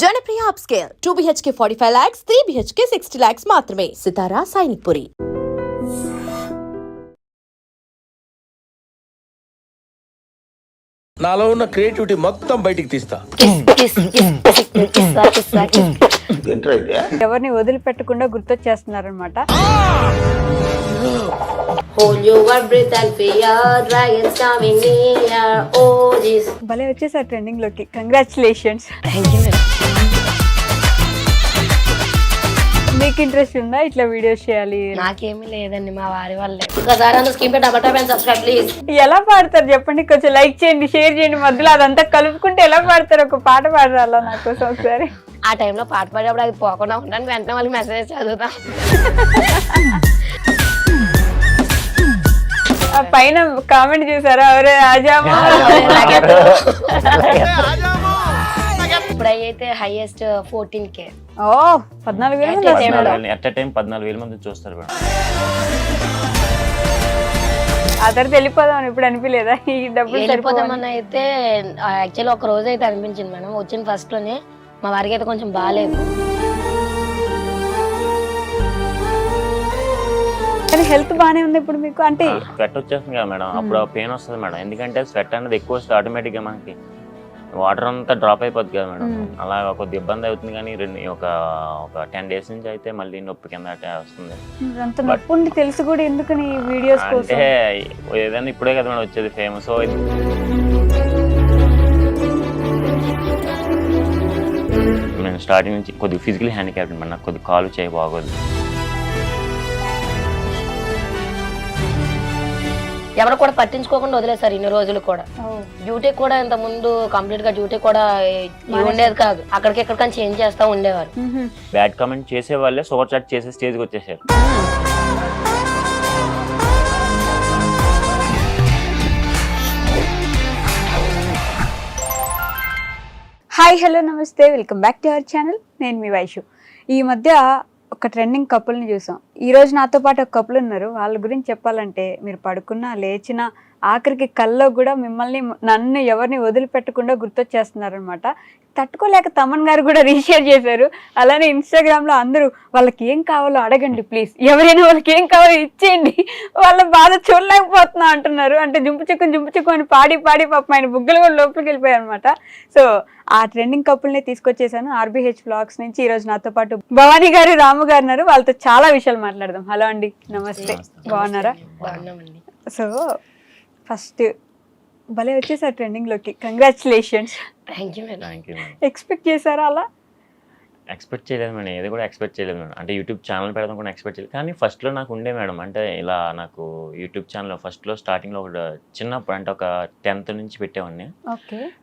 Janapriya upscale 2 BHK 45 lakhs, 3 BHK 60 lakhs మాత్రమే. సితారా సైనిక్పురి. నాలో ఉన్న క్రియేటివిటీ మొత్తం బయటికి తీస్తా. ఎవరిని వదిలిపెట్టకుండా గుర్తొచ్చేస్తున్నారనమాట. భలే వచ్చేసారు ట్రెండింగ్ లోకి. కంగ్రాచులేషన్స్. మీకు ఇంట్రెస్ట్ ఉందా ఇట్లా వీడియోస్ చేయాలి? నాకేమీ లేదండి, మా వారి వాళ్ళే. ఎలా పాడతారు చెప్పండి, కొంచెం లైక్ చేయండి, షేర్ చేయండి. మధ్యలో అదంతా కలుపుకుంటే ఎలా పాడతారు? ఒక పాట పాడరాలా నా కోసం ఒకసారి? ఆ టైంలో పాట పాడేప్పుడు అది పోకుండా ఉంటాను, వెంటనే వాళ్ళకి మెసేజ్ చదువుతాం. పైన కామెంట్ చూసారా? ఎవరే ఆజామా. ఇప్పుడైతే highest 14K. Oh 14,000 at time 14,000 మంది చూస్తారు మేడం. ఆ తర్వాత వెళ్ళిపోదాం ఇప్పుడు అనిపించలేదా? ఈ డబ్బులు వెళ్ళిపోదామని అయితే యాక్చువల్లీ ఒక రోజు అయితే అనిపించింది మేడం. వచ్చిన ఫస్ట్ లోనే మా వారికి అయితే కొంచెం బాగాలేదు. కానీ హెల్త్ బాగానే ఉంది ఇప్పుడు మీకు? అంటే స్వెట్ వచ్చేస్తుంది కదా మేడం, అప్పుడు పెయిన్ వస్తుంది మేడం. ఎందుకంటే స్వెట్ అనేది ఎక్కువ వస్తుంది ఆటోమేటిక్గా, మనకి వాటర్ అంతా డ్రాప్ అయిపోద్ది కదా మేడం. అలా కొద్ది ఇబ్బంది అవుతుంది. కానీ ఒక 10 days నుంచి అయితే మళ్ళీ నొప్పి కింద వస్తుంది. అంత నొప్పి ఉంది తెలుసు కూడా, ఎందుకని వీడియోస్ కోసం? అంటే ఏదైనా ఇప్పుడే కదా మేడం వచ్చేది ఫేమస్. నేను స్టార్టింగ్ నుంచి కొద్దిగా ఫిజికల్ హ్యాండిక్యాప్ మేడం, నాకు కొద్దిగా కాలు చేయి బాగోదు. ఎవరు కూడా పట్టించుకోకుండా వదిలేసారు ఇన్ని రోజులు కూడా. డ్యూటీ కూడా ఇంత ముందు కంప్లీట్ గా డ్యూటీ కూడా ఉండేది కాదు, అక్కడికి ఎక్కడికని చేంజ్ చేస్తా ఉండేవారు. బ్యాడ్ కామెంట్ చేసే వాళ్ళే సూపర్ చాట్ చేసే స్టేజ్కి వచ్చేసారు. హాయ్, హలో, నమస్తే, welcome back to our channel. నేను మీ వైషు. ఈ మధ్య ఒక ట్రెండింగ్ కపుల్ని చూసాం. ఈరోజు నాతో పాటు ఒక కపుల్ ఉన్నారు. వాళ్ళ గురించి చెప్పాలంటే మీరు పడుకున్నా లేచినా ఆఖరికి కల్లో కూడా మిమ్మల్ని నన్ను ఎవరిని వదిలిపెట్టకుండా గుర్తొచ్చేస్తున్నారనమాట. తట్టుకోలేక తమన్ గారు కూడా రీషేర్ చేశారు. అలానే ఇన్స్టాగ్రామ్లో అందరూ వాళ్ళకి ఏం కావాలో అడగండి ప్లీజ్, ఎవరైనా వాళ్ళకి ఏం కావాలో ఇచ్చేయండి, వాళ్ళ బాధ చూడలేకపోతున్నా అంటున్నారు. అంటే జుంపు చిక్కు అని పాడి పాపం ఆయన బుగ్గలు కూడా లోపలికి వెళ్ళిపోయాయి అనమాట. సో ఆ ట్రెండింగ్ కపుల్ని తీసుకొచ్చేసాను RBH Vlogs నుంచి. ఈరోజు నాతో పాటు భవానీ గారు, రాము గారు ఉన్నారు. వాళ్ళతో చాలా విషయాలు మాట్లాడదాం. హలో అండి, నమస్తే, బాగున్నారా? సో ఫస్ట్ భలే వచ్చేసారు ట్రెండింగ్ లోకి. కంగ్రాచులేషన్స్. ఎక్స్పెక్ట్ చేశారా అలా? ఎక్స్పెక్ట్ చేయలేదు మేడం, ఏది కూడా ఎక్స్పెక్ట్ చేయలేదు మేడం. అంటే యూట్యూబ్ ఛానల్ పెడదాం కూడా ఎక్స్పెక్ట్ చేయలేదు. కానీ ఫస్ట్లో నాకు ఉండే మేడం, అంటే ఇలా నాకు యూట్యూబ్ ఛానల్ ఫస్ట్లో స్టార్టింగ్లో ఒక చిన్నప్పుడు, అంటే ఒక 10th నుంచి పెట్టేవాడిని.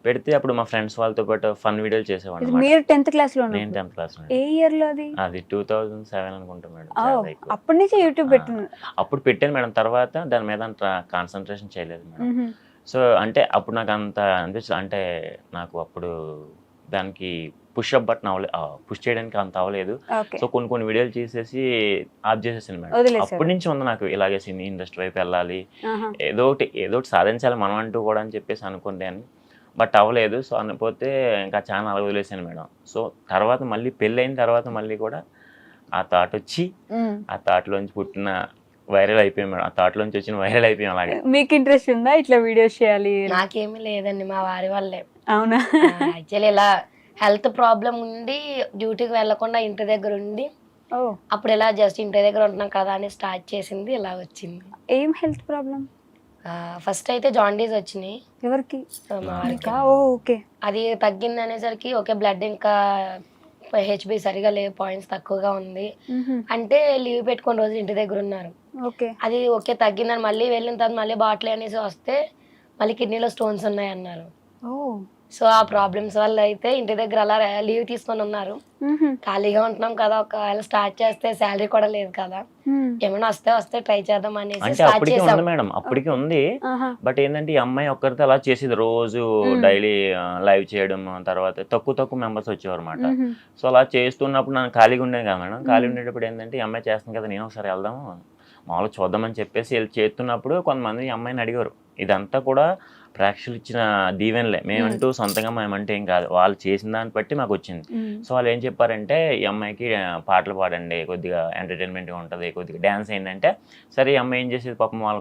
పెడితే అప్పుడు మా ఫ్రెండ్స్ వాళ్ళతో పాటు ఫన్ వీడియోలు చేసేవాడిని. మీరు 10th క్లాస్లో? నేను 10th క్లాస్. ఏ ఇయర్ లో అది? అది 2007 అనుకుంటా మేడం. అప్పటి నుంచి యూట్యూబ్ పెట్టాను? అప్పుడు పెట్టాను మేడం, తర్వాత దాని మీద అంత కాన్సన్ట్రేషన్ చేయలేదు మేడం. సో అంటే అప్పుడు నాకు అంత అనిపిస్తుంది, అంటే నాకు అప్పుడు దానికి పుష్ చేయడానికి అంత అవ్వలేదు. సో కొన్ని వీడియోలు చేసేసి ఆఫ్ చేసేసాను మేడం. అప్పటి నుంచి ఉంది నాకు ఇలాగే సినీ ఇండస్ట్రీ వైపు వెళ్ళాలి, ఏదో ఒకటి సాధించాలి మనం అంటూ కూడా అని చెప్పేసి అనుకున్నాను. బట్ అవ్వలేదు. సో అనిపోతే ఇంకా ఛానల్ అలా వదిలేసాను మేడం. సో తర్వాత మళ్ళీ పెళ్ళి అయిన తర్వాత మళ్ళీ కూడా ఆ థాట్ వచ్చి, ఆ థాట్లోంచి పుట్టిన వైరల్ అయిపోయాం మేడం. ఆ థాట్ లోంచి వచ్చిన వైరల్ అయిపోయాం. అలాగే మీకు ఇంట్రెస్ట్ ఉందా ఇట్లా వీడియోస్ చేయాలి? నాకేమీ లేదండి, మా వారి వాళ్ళే. అవునా? యాక్చువల్లీ ఇలా హెల్త్ ప్రాబ్లం ఉండి డ్యూటీకి వెళ్లకుండా ఇంటి దగ్గర ఉండి, అప్పుడు ఇలా జస్ట్ ఇంటి దగ్గర ఉంటున్నాం కదా అని స్టార్ట్ చేసింది. ఇలా వచ్చింది. ఏం హెల్త్ ప్రాబ్లం? ఫస్ట్ అయితే జాండీస్ వచ్చినాయి. ఎవరికి? మా వారికి. ఓకే. అది తగ్గింది అనేసరికి ఓకే, బ్లడ్ ఇంకా HB సరిగా లేదు, పాయింట్స్ తక్కువగా ఉంది అంటే లీవ్ పెట్టుకుని రోజు ఇంటి దగ్గర ఉన్నారు. అది ఓకే తగ్గిందని మళ్ళీ వెళ్ళిన తర్వాత మళ్ళీ బాటిల్ అనేసి వస్తే మళ్ళీ కిడ్నీలో స్టోన్స్ ఉన్నాయి అన్నారు. సో ఆ ప్రాబ్లమ్స్ వల్ల అయితే ఇంటి దగ్గర అలా లీవ్ తీసుకొని ఉన్నారు. ఖాళీగా ఉంటున్నాం కదా, ఒకవేళ స్టార్ట్ చేస్తే శాలరీ కూడా లేదు కదా, ఏమైనా వస్తే ట్రై చేద్దాం అనేసి అప్పటికే ఉంది మేడం. అప్పటికే ఉంది. బట్ ఏంటంటే ఈ అమ్మాయి ఒక్కరితో అలా చేసేది, రోజు డైలీ లైవ్ చేయడం, తర్వాత తక్కువ మెంబర్స్ వచ్చేవారు అనమాట. సో అలా చేస్తున్నప్పుడు నాకు ఖాళీగా ఉండేది కదా మేడం. ఖాళీ ఉండేటప్పుడు ఏంటంటే ఈ అమ్మాయి చేస్తుంది కదా, నేను ఒకసారి వెళ్దాము మామూలుగా చూద్దామని చెప్పేసి వెళ్ళి చేస్తున్నప్పుడు కొంతమంది ఈ అమ్మాయిని అడిగారు. ఇదంతా కూడా ప్రేక్షకులు ఇచ్చిన దీవెనలే, మేమంటూ సొంతంగా మేమంటే ఏం కాదు, వాళ్ళు చేసిన దాన్ని బట్టి మాకు వచ్చింది. సో వాళ్ళు ఏం చెప్పారంటే ఈ అమ్మాయికి పాటలు పాడండి, కొద్దిగా ఎంటర్టైన్మెంట్గా ఉంటుంది, కొద్దిగా డ్యాన్స్ ఏంటంటే, సరే ఈ అమ్మాయి ఏం చేసేది పాపం వాళ్ళ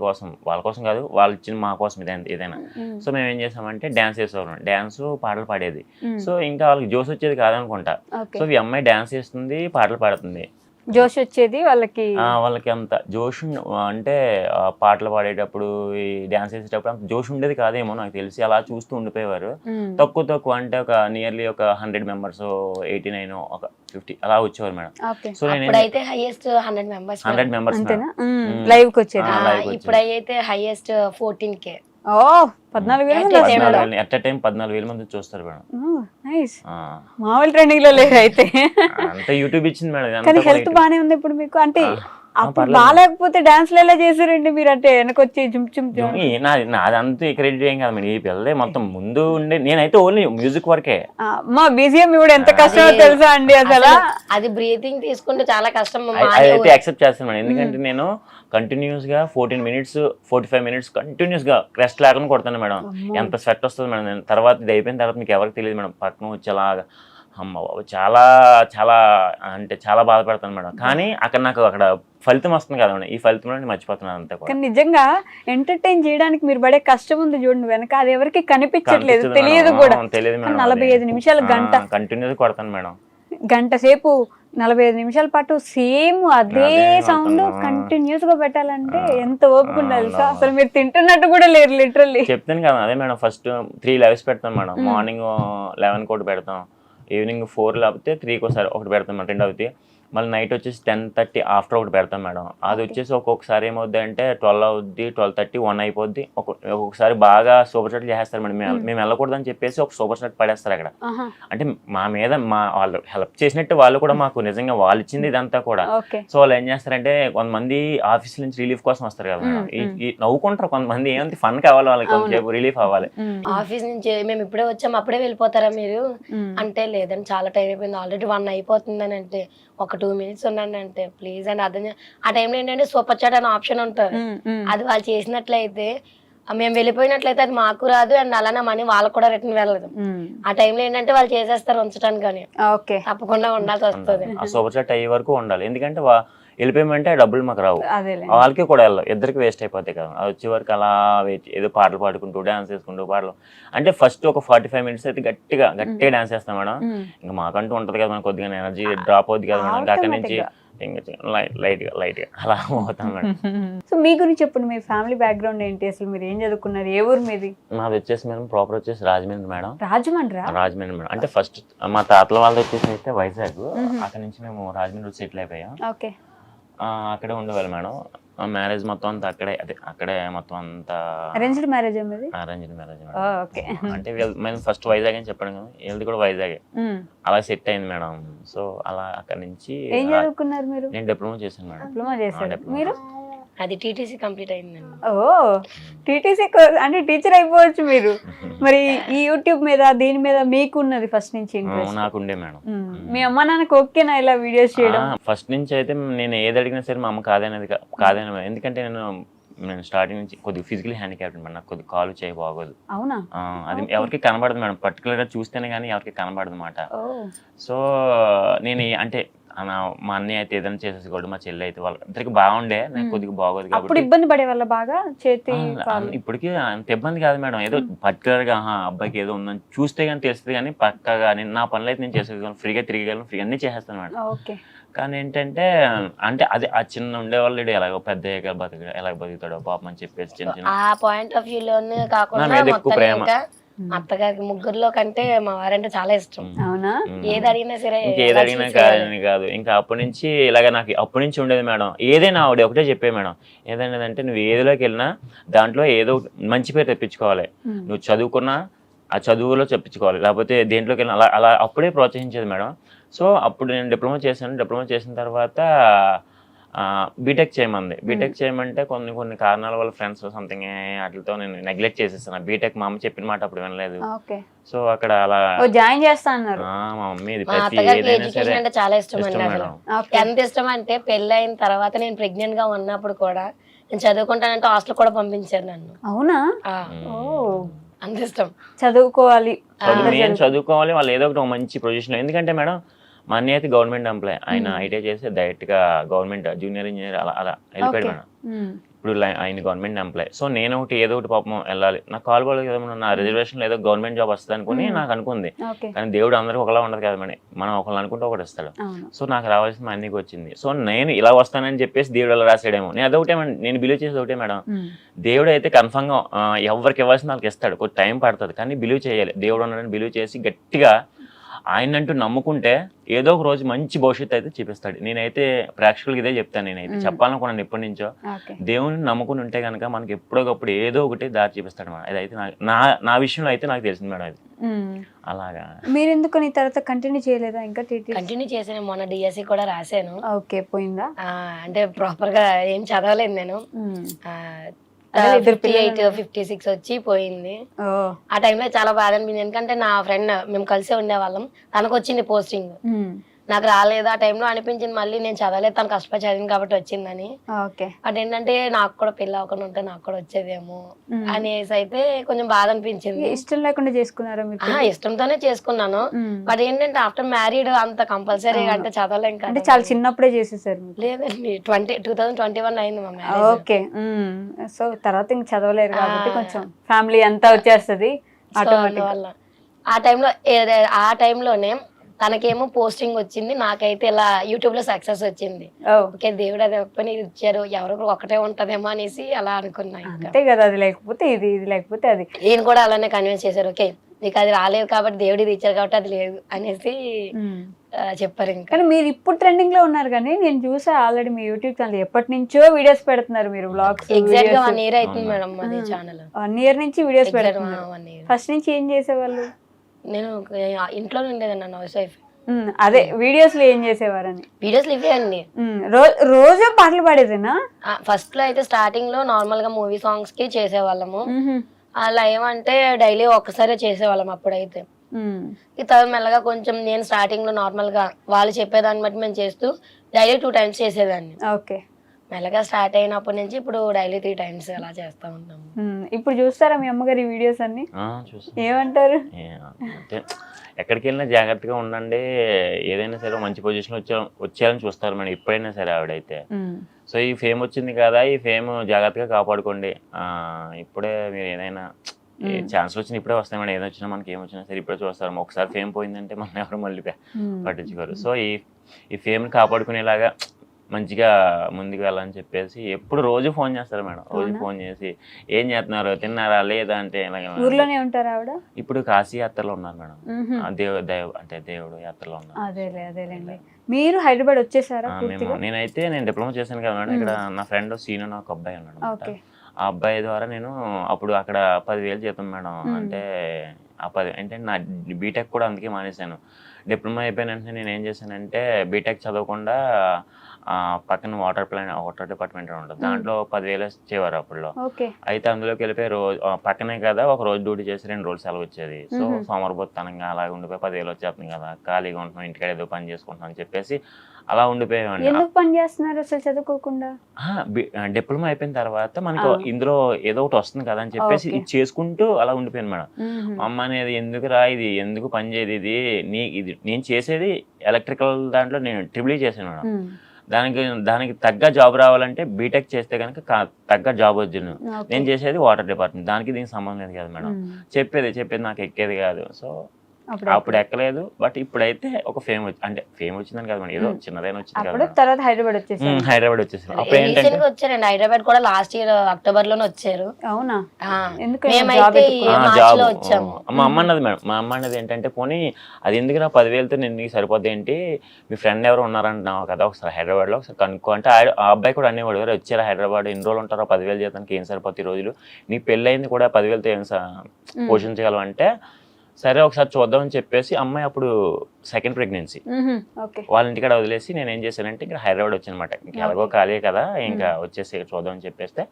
కోసం కాదు, వాళ్ళు ఇచ్చిన మా కోసం ఏదైనా. సో మేము ఏం చేసామంటే డ్యాన్స్ చేసేవాళ్ళం, డ్యాన్స్ పాటలు పాడేది. సో ఇంకా వాళ్ళకి జోస్ వచ్చేది కాదనుకుంటా. సో ఈ అమ్మాయి డ్యాన్స్ చేస్తుంది, పాటలు పాడుతుంది, జోష్ వచ్చేది వాళ్ళకి. వాళ్ళకి అంత జోష్ అంటే పాటలు పాడేటప్పుడు ఈ డాన్స్ చేసేటప్పుడు అంత జోష్ ఉండేది కాదేమో నాకు తెలిసి, అలా చూస్తూ ఉండిపోయేవారు. తక్కువ అంటే ఒక నియర్లీ ఒక 100 మెంబర్స్, 89 ఒక 50 అలా వచ్చేవారు మేడం. సో ఇప్పుడైతే హైయెస్ట్ 100 మెంబర్స్ 100 మెంబర్స్ లైవ్ కి వచ్చేది. ఇప్పుడైతే highest 14K. Oh 14,000 at time 14,000 మంది చూస్తారు మేడం. నైస్. మామూలు ట్రెండింగ్ లో లేదు అయితే. అంతా యూట్యూబ్ ఇచ్చింది మేడం. కానీ హెల్త్ బానే ఉంది ఇప్పుడు మీకు, అంటే అప్పుడు బాగాలేకపోతే డాన్స్లు ఎలా చేసారండి మీరు, అంటే వెనకొచ్చి నాదంతా క్రెడిట్ ఏం కాదు మేడం, ఈ పిల్లలే మొత్తం ముందు ఉండే, నేనైతే ఓన్లీ మ్యూజిక్ వరకే. మా బీజిఎం కూడా ఎంత కష్టమో తెలుసా అండి అసలు. అది బ్రీతింగ్ తీసుకుంటే చాలా కష్టం. అయితే యాక్సెప్ట్ చేస్తాను మేడం, ఎందుకంటే నేను కంటిన్యూస్ గా 14 minutes 45 minutes కంటిన్యూస్ గా రెస్ట్ లేకుండా కొడతాను మేడం. ఎంత స్వెట్ వస్తుంది మేడం. నేను తర్వాత ఇది అయిపోయిన తర్వాత మీకు ఎవరికి తెలియదు మేడం, పక్కన వచ్చేలాగా అమ్మ బాబు చాలా చాలా అంటే చాలా బాధపడతాను మేడం. కానీ అక్కడ ఫలితం వస్తుంది కదా మేడం, ఈ ఫలితంలో నేను మర్చిపోతున్నాను అంతా కూడా. కానీ నిజంగా ఎంటర్టైన్ చేయడానికి మీరు పడే కష్టం ఉంది చూడండి వెనక, అది ఎవరికి కనిపించట్లేదు, తెలియదు కూడా. తెలియదు మేడం. 45 నిమిషాలు గంట కంటిన్యూస్ కొడతాను మేడం, గంట సేపు 45 నిమిషాల పాటు సేమ్ అదే సౌండ్ కంటిన్యూస్ గా పెట్టాలంటే ఎంత ఓపిక ఉండాలి. అసలు మీరు తింటున్నట్టు కూడా లేరు లిటరల్లీ. చెప్తాను కదా, అదే మేడం ఫస్ట్ 3 lives పెడతాం మేడం. మార్నింగ్ 11 ఒకటి పెడతాం, ఈవినింగ్ 4 లేకపోతే 3 ఒకటి పెడతాం మేడం, 2 అవుతాయి. మళ్ళీ నైట్ వచ్చేసి 10:30 ఆఫ్టర్ ఒకటి పెడతాం మేడం. అది వచ్చేసి ఒక్కొక్కసారి ఏమవుద్ది అంటే 12 అవుద్ది, 12:30, 1 అయిపోద్ది. ఒక్కొక్కసారి బాగా సూపర్ షాట్ చేస్తారు మేడం. మేము వెళ్ళకూడదని చెప్పేసి ఒక సూపర్ షాట్ పడేస్తారు అక్కడ. అంటే మా మీద వాళ్ళు హెల్ప్ చేసినట్టు వాళ్ళు కూడా మాకు నిజంగా వాళ్ళు ఇచ్చింది ఇదంతా కూడా. సో వాళ్ళు ఏం చేస్తారంటే కొంతమంది ఆఫీస్ నుంచి రిలీఫ్ కోసం వస్తారు కదా మేడం, ఈ నవ్వుకుంటారు కొంతమంది, ఏమంటే ఫన్ కావాలి వాళ్ళకి, కొంచెం రిలీఫ్ అవ్వాలి. ఆఫీస్ నుంచి మేము ఇప్పుడే వచ్చాము అప్పుడే వెళ్ళిపోతారా మీరు అంటే, లేదని చాలా టైం అయిపోయింది, ఆల్రెడీ 1 అయిపోతుందని అంటే, ఒక 2 minutes ఉండండి అంటే ప్లీజ్ అని అర్థం. ఆ టైంలో ఏంటంటే సూపర్ చాట్ అనే ఆప్షన్ ఉంటుంది, అది వాళ్ళు చేసినట్లయితే మేము వెళ్ళిపోయినట్లయితే అది మాకు రాదు, అండ్ అలానే మనీ వాళ్ళకు కూడా రిటర్న్ వెళ్ళదు. ఆ టైంలో ఏంటంటే వాళ్ళు చేసేస్తారు ఉంచడానికి, కానీ తప్పకుండా ఉండాల్సి వస్తుంది. ఆ సూపర్ చాట్ అయ్యే వరకు ఉండాలి, ఎందుకంటే వెళ్ళిపోయామంటే డబ్బులు మాకు రావు, వాళ్ళకి కూడా వెళ్ళవు, ఇద్దరికి వేస్ట్ అయిపోతాయి కదా. అది వచ్చే వరకు అలా ఏదో పాటలు పాడుకుంటూ డాన్స్ చేసుకుంటూ పాటలు అంటే ఫస్ట్ ఒక 45 minutes అయితే గట్టిగా డాన్స్ చేస్తాం మేడం. ఇంకా మాకంటూ ఉంటది కదా, కొద్దిగా ఎనర్జీ డ్రాప్ అవుద్ది కదా మేడం, అక్కడి నుంచి లైట్ గా అలా అవుతాం మేడం. సో మీ గురించి చెప్పండి, మీ ఫ్యామిలీ బ్యాక్గ్రౌండ్ ఏంటి, అసలు మీరు ఏం చదువుకున్నారు, ఏ ఊరు మీది? మాది వచ్చేసి మేడం ప్రాపర్ వచ్చేసి రాజమండ్రి మేడం. రాజమండ్రి మేడం. అంటే ఫస్ట్ మా తాతల వాళ్ళది వచ్చేసి అయితే వైజాగ్, అక్కడ నుంచి మేము రాజమండ్రి సెటిల్ అయిపోయాం. అక్కడే ఉండేవాళ్ళు మేడం. మ్యారేజ్ మొత్తం అంతా అక్కడే మొత్తం అంతా అరేంజ్డ్ మ్యారేజ్. అంటే మేము ఫస్ట్ వైజాగ్ అని చెప్పాను కదా, వీళ్ళది కూడా వైజాగ్, అలా సెట్ అయింది మేడం. సో అలా అక్కడ నుంచి నేను డిప్లొమా చేశాను మేడం. మీరు? అది టీటీసీ కంప్లీట్ అయిందండి. ఓ టీటీసీ అంటే టీచర్ అయిపోవచ్చు మీరు. మరి ఈ యూట్యూబ్ మీద దీని మీద మీకు ఉన్నది ఫస్ట్ నుంచి ఇంట్రెస్ట్? నాకుండే మేడం. మీ అమ్మ నాన్నకి ఓకేనా ఇలా వీడియోస్ చేయడం? ఫస్ట్ నుంచి అయితే నేను ఏది అడిగినా సరే మా అమ్మ కాదనేది, ఎందుకంటే నేను స్టార్టింగ్ నుంచి కొద్దిగా ఫిజికల్ హ్యాండిక్యాప్ట్ మేడం, నాకు కొద్దిగా కాలు చేయి బాగోదు. అవునా? అది ఎవరికి కనబడదు మేడం, పర్టికులర్ గా చూస్తేనే కానీ ఎవరికి కనబడదు అన్నమాట. సో నేను అంటే మా అన్నయ్య అయితే ఏదైనా చేసేసుకోవడం, మా చెల్లి అయితే వాళ్ళిద్దరికి బాగుండే, నాకు కొద్దిగా బాగోదు కాబట్టి ఇబ్బంది పడే వాళ్ళ బాగా చేతి. ఇప్పటికీ అంత ఇబ్బంది కాదు మేడం, ఏదో పర్టికులర్ గా అబ్బాయికి ఏదో ఉందని చూస్తే కానీ తెలుస్తుంది, కానీ పక్కగా నా పనులు అయితే నేను చేసేయగలను, ఫ్రీగా తిరిగలను, ఫ్రీ అన్ని చేసేస్తాను మేడం. కానీ ఏంటంటే అంటే అది ఆ చిన్న ఉండేవాళ్ళు ఎలాగో పెద్ద ఎలా బతుకుతాడో పాపం అని చెప్పేసి చిన్న ఆ పాయింట్ ఆఫ్ వ్యూ లోనే కాకుండా ఎక్కువ ప్రేమ. అత్తగారికి ముగ్గురులో కంటే మా వారంటే చాలా ఇష్టం. అవునా? ఏది అడిగినా సరే, ఇంకేది అడిగినా కాదు. ఇంకా అప్పటి నుంచి ఇలాగ నాకు అప్పటి నుంచి ఉండేది మేడం. ఏదైనా ఆవిడ ఒకటే చెప్పే మేడం, ఏదైనా అంటే నువ్వు ఏదిలోకి వెళ్ళినా దాంట్లో ఏదో మంచి పేరు తెప్పించుకోవాలి, నువ్వు చదువుకున్నా ఆ చదువులో చెప్పించుకోవాలి, లేకపోతే దేంట్లోకి వెళ్ళినా అలా అప్పుడే ప్రోత్సహించేది మేడం. సో అప్పుడు నేను డిప్లొమా చేసిన తర్వాత బీటెక్ చేయమంది. బీటెక్ చేయమంటే కొన్ని కారణాల వల్ల ఫ్రెండ్స్ సంథింగ్ వాటితో నేను నెగ్లెక్ట్ చేసేస్తాను. బీటెక్ మా అమ్మ చెప్పిన మాట అప్పుడు వినలేదు. సో అక్కడ అలా జాయిన్ చేస్తా అన్నారు. మా మమ్మీ ఎడ్యుకేషన్ అంటే చాలా ఇష్టం అండి. అసలు ఎంత ఇష్టం అంటే పెళ్లి అయిన తర్వాత నేను ప్రెగ్నెంట్ గా ఉన్నప్పుడు కూడా నేను చదువుకుంటానంటే హాస్టల్ కూడా పంపించారు నన్ను. అవునా? అంత ఇష్టం. చదువుకోవాలి. నేను చదువుకోవాలి, వాళ్ళు ఏదో ఒకటి మంచి పొజిషన్. ఎందుకంటే మేడం మా అన్నయ్య అయితే గవర్నమెంట్ ఎంప్లాయ్, ఆయన ఐటీఐ చేసి డైరెక్ట్ గా గవర్నమెంట్ జూనియర్ ఇంజనీర్ అలా వెళ్ళిపోయాడు మేడం. ఇప్పుడు ఆయన గవర్నమెంట్ ఎంప్లాయ్. సో నేను ఒకటి ఏదో ఒకటి పాపం వెళ్ళాలి, నాకు కాల్ బాగా కదా, నా రిజర్వేషన్ ఏదో గవర్నమెంట్ జాబ్ వస్తుంది అనుకుని నాకు అనుకుంది. కానీ దేవుడు అందరికీ ఒకలా ఉండదు కదా మేడం, మనం ఒకళ్ళు అనుకుంటే ఒకటి ఇస్తాడు. సో నాకు రావాల్సిన మా అన్నికి వచ్చింది. సో నేను ఇలా వస్తానని చెప్పేసి దేవుడు అలా రాసాడేమో. నేను అదొకటే నేను బిలీవ్ చేసేది ఒకటే మేడం, దేవుడు అయితే కన్ఫర్మ్ గా ఎవరికి ఇవ్వాల్సిన వాళ్ళకి ఇస్తాడు, కొంచెం టైం పడుతుంది కానీ బిలీవ్ చేయాలి. దేవుడు ఉన్నాడని బిలీవ్ చేసి గట్టిగా ఆయనంటూ నమ్ముకుంటే ఏదో ఒక రోజు మంచి భవిష్యత్తు అయితే చూపిస్తాడు. నేనైతే ప్రేక్షకులకి ఇదే చెప్తాను, నేనైతే చెప్పాలనుకున్నాను ఎప్పటి నుంచో. దేవుని నమ్ముకుని ఉంటే కనుక మనకి ఎప్పుడొకప్పుడు ఏదో ఒకటి దారి చూపిస్తాడు మేడం. అదైతే నా విషయంలో అయితే నాకు తెలిసింది మేడం. అది అలాగా. మీరు ఎందుకు నీ తర్వాత కంటిన్యూ చేయలేదా? ఇంకా కంటిన్యూ చేసాను, మొన్న డిఎస్సి కూడా రాశాను. ఓకే, పోయిందా? అంటే ప్రాపర్ గా ఏం చదవలేదు నేను. 58, 56 వచ్చి పోయింది. ఆ టైంలో చాలా బాధ అనిపించింది, ఎందుకంటే నా ఫ్రెండ్ మేము కలిసే ఉండేవాళ్ళం, తనకు వచ్చింది పోస్టింగ్, నాకు రాలేదు. ఆ టైంలో అనిపించింది మళ్ళీ నేను చదవలేదు, తను కష్టపడి చదివింది కాబట్టి వచ్చిందని. అదేంటంటే నాకు కూడా పెళ్ళి అవ్వకుండా ఉంటే నాకు కూడా వచ్చేదేమో అనేసి అయితే కొంచెం బాధ అనిపించింది. ఇష్టం లేకుండా చేసుకున్నారా మీరు? ఇష్టంతోనే చేసుకున్నాను. బట్ ఏంటంటే ఆఫ్టర్ మ్యారీడ్ అంత కంపల్సరీ అంటే చదవలేం కదా. అంటే చాలా చిన్నప్పుడే చేసేసారు? లేదండి, 2021 అయింది మా మ్యారేజ్. ఓకే, సో తర్వాత ఇంక చదవలేరు కాబట్టి కొంచెం ఫ్యామిలీ అంతా వచ్చేస్తుంది వల్ల. ఆ టైంలోనే తనకేమో పోస్టింగ్ వచ్చింది, నాకైతే ఇలా యూట్యూబ్ లో సక్సెస్ వచ్చింది. ఓకే, దేవుడు అది పని ఇచ్చారు, ఎవరో ఒకటే ఉంటదేమో అనేసి అలా అనుకున్నా. అంతే కదా, అది లేకపోతే ఇది లేకపోతే అది. ఈయన కూడా అలానే కన్విన్స్ చేశారు, ఓకే నీకు అది రాలేదు కాబట్టి దేవుడు ఇది ఇచ్చారు కాబట్టి అది లేదు అనేసి చెప్పారు. ఇంకా కానీ మీరు ఇప్పుడు ట్రెండింగ్ లో ఉన్నారు, కానీ నేను చూసా ఆల్రెడీ మీ యూట్యూబ్ ఛానల్ ఎప్పటి నుంచో వీడియోస్ పెడుతున్నారు మీరు, వ్లాగ్స్. ఎగ్జాక్ట్ గా 1 year అవుతుంది మేడం అది ఛానల్. 1 year నుంచి వీడియోస్ పెడుతున్నారు. ఫస్ట్ నుంచి ఏం చేసేవాళ్ళు? నేను ఇంట్లో ఉండేదన్న హౌస్ వైఫ్. అదే వీడియోస్ లో ఏం చేసేవారని? వీడియోస్ లో ఇవే అండి, రోజు పాటలు పాడేదేనా? ఫస్ట్ లో అయితే స్టార్టింగ్ లో నార్మల్ గా మూవీ సాంగ్స్ కి చేసేవాళ్ళము. అలా ఏమంటే డైలీ ఒక్కసారి చేసేవాళ్ళం అప్పుడైతే. ఈ తర్వాత మెల్లగా కొంచెం నేను స్టార్టింగ్ లో నార్మల్ గా వాళ్ళు చెప్పేదాన్ని బట్టి మేము చేస్తూ డైలీ 2 times చేసేదాన్ని. ఓకే, మెల్లగా స్టార్ట్ అయినప్పటి నుంచి ఇప్పుడు డైలీ 3 times అలా చేస్తా ఉంటాము. ఇప్పుడు చూస్తారా మీ అమ్మగారి వీడియోస్ అన్ని? ఏమంటారు? ఎక్కడికి వెళ్ళినా జాగ్రత్తగా ఉండండి, ఏదైనా సరే మంచి పొజిషన్ వచ్చేయాలని చూస్తారు మేడం ఎప్పుడైనా సరే ఆవిడైతే. సో ఈ ఫేమ్ వచ్చింది కదా, ఈ ఫేమ్ జాగ్రత్తగా కాపాడుకోండి. ఇప్పుడే మీరు ఏదైనా ఛాన్స్ వచ్చిన ఇప్పుడే వస్తాయి మేడం, ఏదైనా వచ్చినా మనకి ఏమొచ్చినా సరే ఇప్పుడే చూస్తారు. ఒకసారి ఫేమ్ పోయిందంటే మనం ఎవరు మళ్ళీ పట్టించుకోరు. సో ఈ ఫేమ్ని కాపాడుకునేలాగా మంచిగా ముందుకు వెళ్ళని చెప్పేసి ఎప్పుడు రోజు ఫోన్ చేస్తారు మేడం. రోజు ఫోన్ చేసి ఏం చేస్తున్నారు, తిన్నారా లేదా అంటే. ఊర్లోనే ఉంటారా ఆవిడ? ఇప్పుడు కాశీ యాత్రలో ఉన్నారు మేడం, దేవుడు యాత్రలో ఉన్నారు. అదేలేండి. మీరు హైదరాబాద్ వచ్చేసారా? నేను డిప్లొమా చేశాను కదా మేడం. ఇక్కడ నా ఫ్రెండ్ సీను ఒక అబ్బాయి ఉన్నాడు. ఆ అబ్బాయి ద్వారా నేను అప్పుడు అక్కడ 10,000 జీతం మేడం. అంటే ఆ 10 అంటే నా బీటెక్ కూడా అందుకే మానేశాను. డిప్లొమా అయిపోయిన వెంటనే నేను ఏం చేశానంటే బీటెక్ చదవకుండా పక్కన వాటర్ డిపార్ట్మెంట్ ఉంటుంది, దాంట్లో 10,000 ఇచ్చేవారు అప్పుడులో. అయితే అందులోకి వెళ్ళిపోయి రోజు పక్కనే కదా, ఒక రోజు డ్యూటీ చేసి 2 రోజులు సెలవు వచ్చేది. సో సోమరబోత్తనంగా అలాగే ఉండిపోయి 10,000 వచ్చేస్తుంది కదా, ఖాళీగా ఉంటున్నాం, ఇంటికాడ ఏదో పని చేసుకుంటున్నాం అని చెప్పేసి అలా ఉండిపోయామండి. ఎందుకు పని చేస్తున్నారు అసలు చదువుకోకుండా? డిప్లొమా అయిపోయిన తర్వాత మనకు ఇందులో ఏదో ఒకటి వస్తుంది కదా అని చెప్పేసి ఇది చేసుకుంటూ అలా ఉండిపోయాను మేడం. మా అమ్మ అనేది ఎందుకు రా, ఇది ఎందుకు పని చేయదు, ఇది నేను చేసేది ఎలక్ట్రికల్ దాంట్లో నేను ట్రిపుల్ ఈ చేశాను మేడం. దానికి తగ్గ జాబ్ రావాలంటే బీటెక్ చేస్తే కనుక తగ్గ జాబ్ వచ్చింది. నేను చేసేది వాటర్ డిపార్ట్మెంట్, దానికి దీనికి సంబంధం లేదు కదా మేడం. చెప్పేది నాకు ఎక్కేది కాదు. సో అప్పుడు ఎక్కలేదు. బట్ ఇప్పుడైతే ఒక ఫేమ్ వచ్చిందని కదా మేడం, ఏదో చిన్నదైనా వచ్చింది కదా. తర్వాత హైదరాబాద్ వచ్చేసాను. వచ్చారండి హైదరాబాద్ కూడా లాస్ట్ ఇయర్ అక్టోబర్ లోనే వచ్చారు. అవునా? మా అమ్మ అన్నది మేడం, మా అమ్మ అన్నది ఏంటంటే పోనీ అది ఎందుకు నా 10,000తో నేను సరిపోద్ది ఏంటి, మీ ఫ్రెండ్ ఎవరు ఉన్నారంటున్నావు కదా, ఒకసారి హైదరాబాద్ లో ఒకసారి కనుక్కో అంటే ఆ అబ్బాయి కూడా అనేవాడు, వచ్చారా హైదరాబాద్ ఎన్ని రోజులు ఉంటారో 10,000 జీతానికి ఏం సరిపోతాయి రోజులు, నీ పెళ్ళయింది కూడా 10,000తో ఏం పోషించగలవు అంటే సరే ఒకసారి చూద్దామని చెప్పేసి అమ్మాయి అప్పుడు 2nd ప్రెగ్నెన్సీ వాళ్ళ ఇంటికాడ వదిలేసి నేను ఏం చేశానంటే ఇక్కడ హైదరాబాద్ వచ్చాను అనమాట. ఇంకా ఎలాగో ఖాళీ కదా, ఇంకా వచ్చేసి చూద్దామని చెప్పేస్తే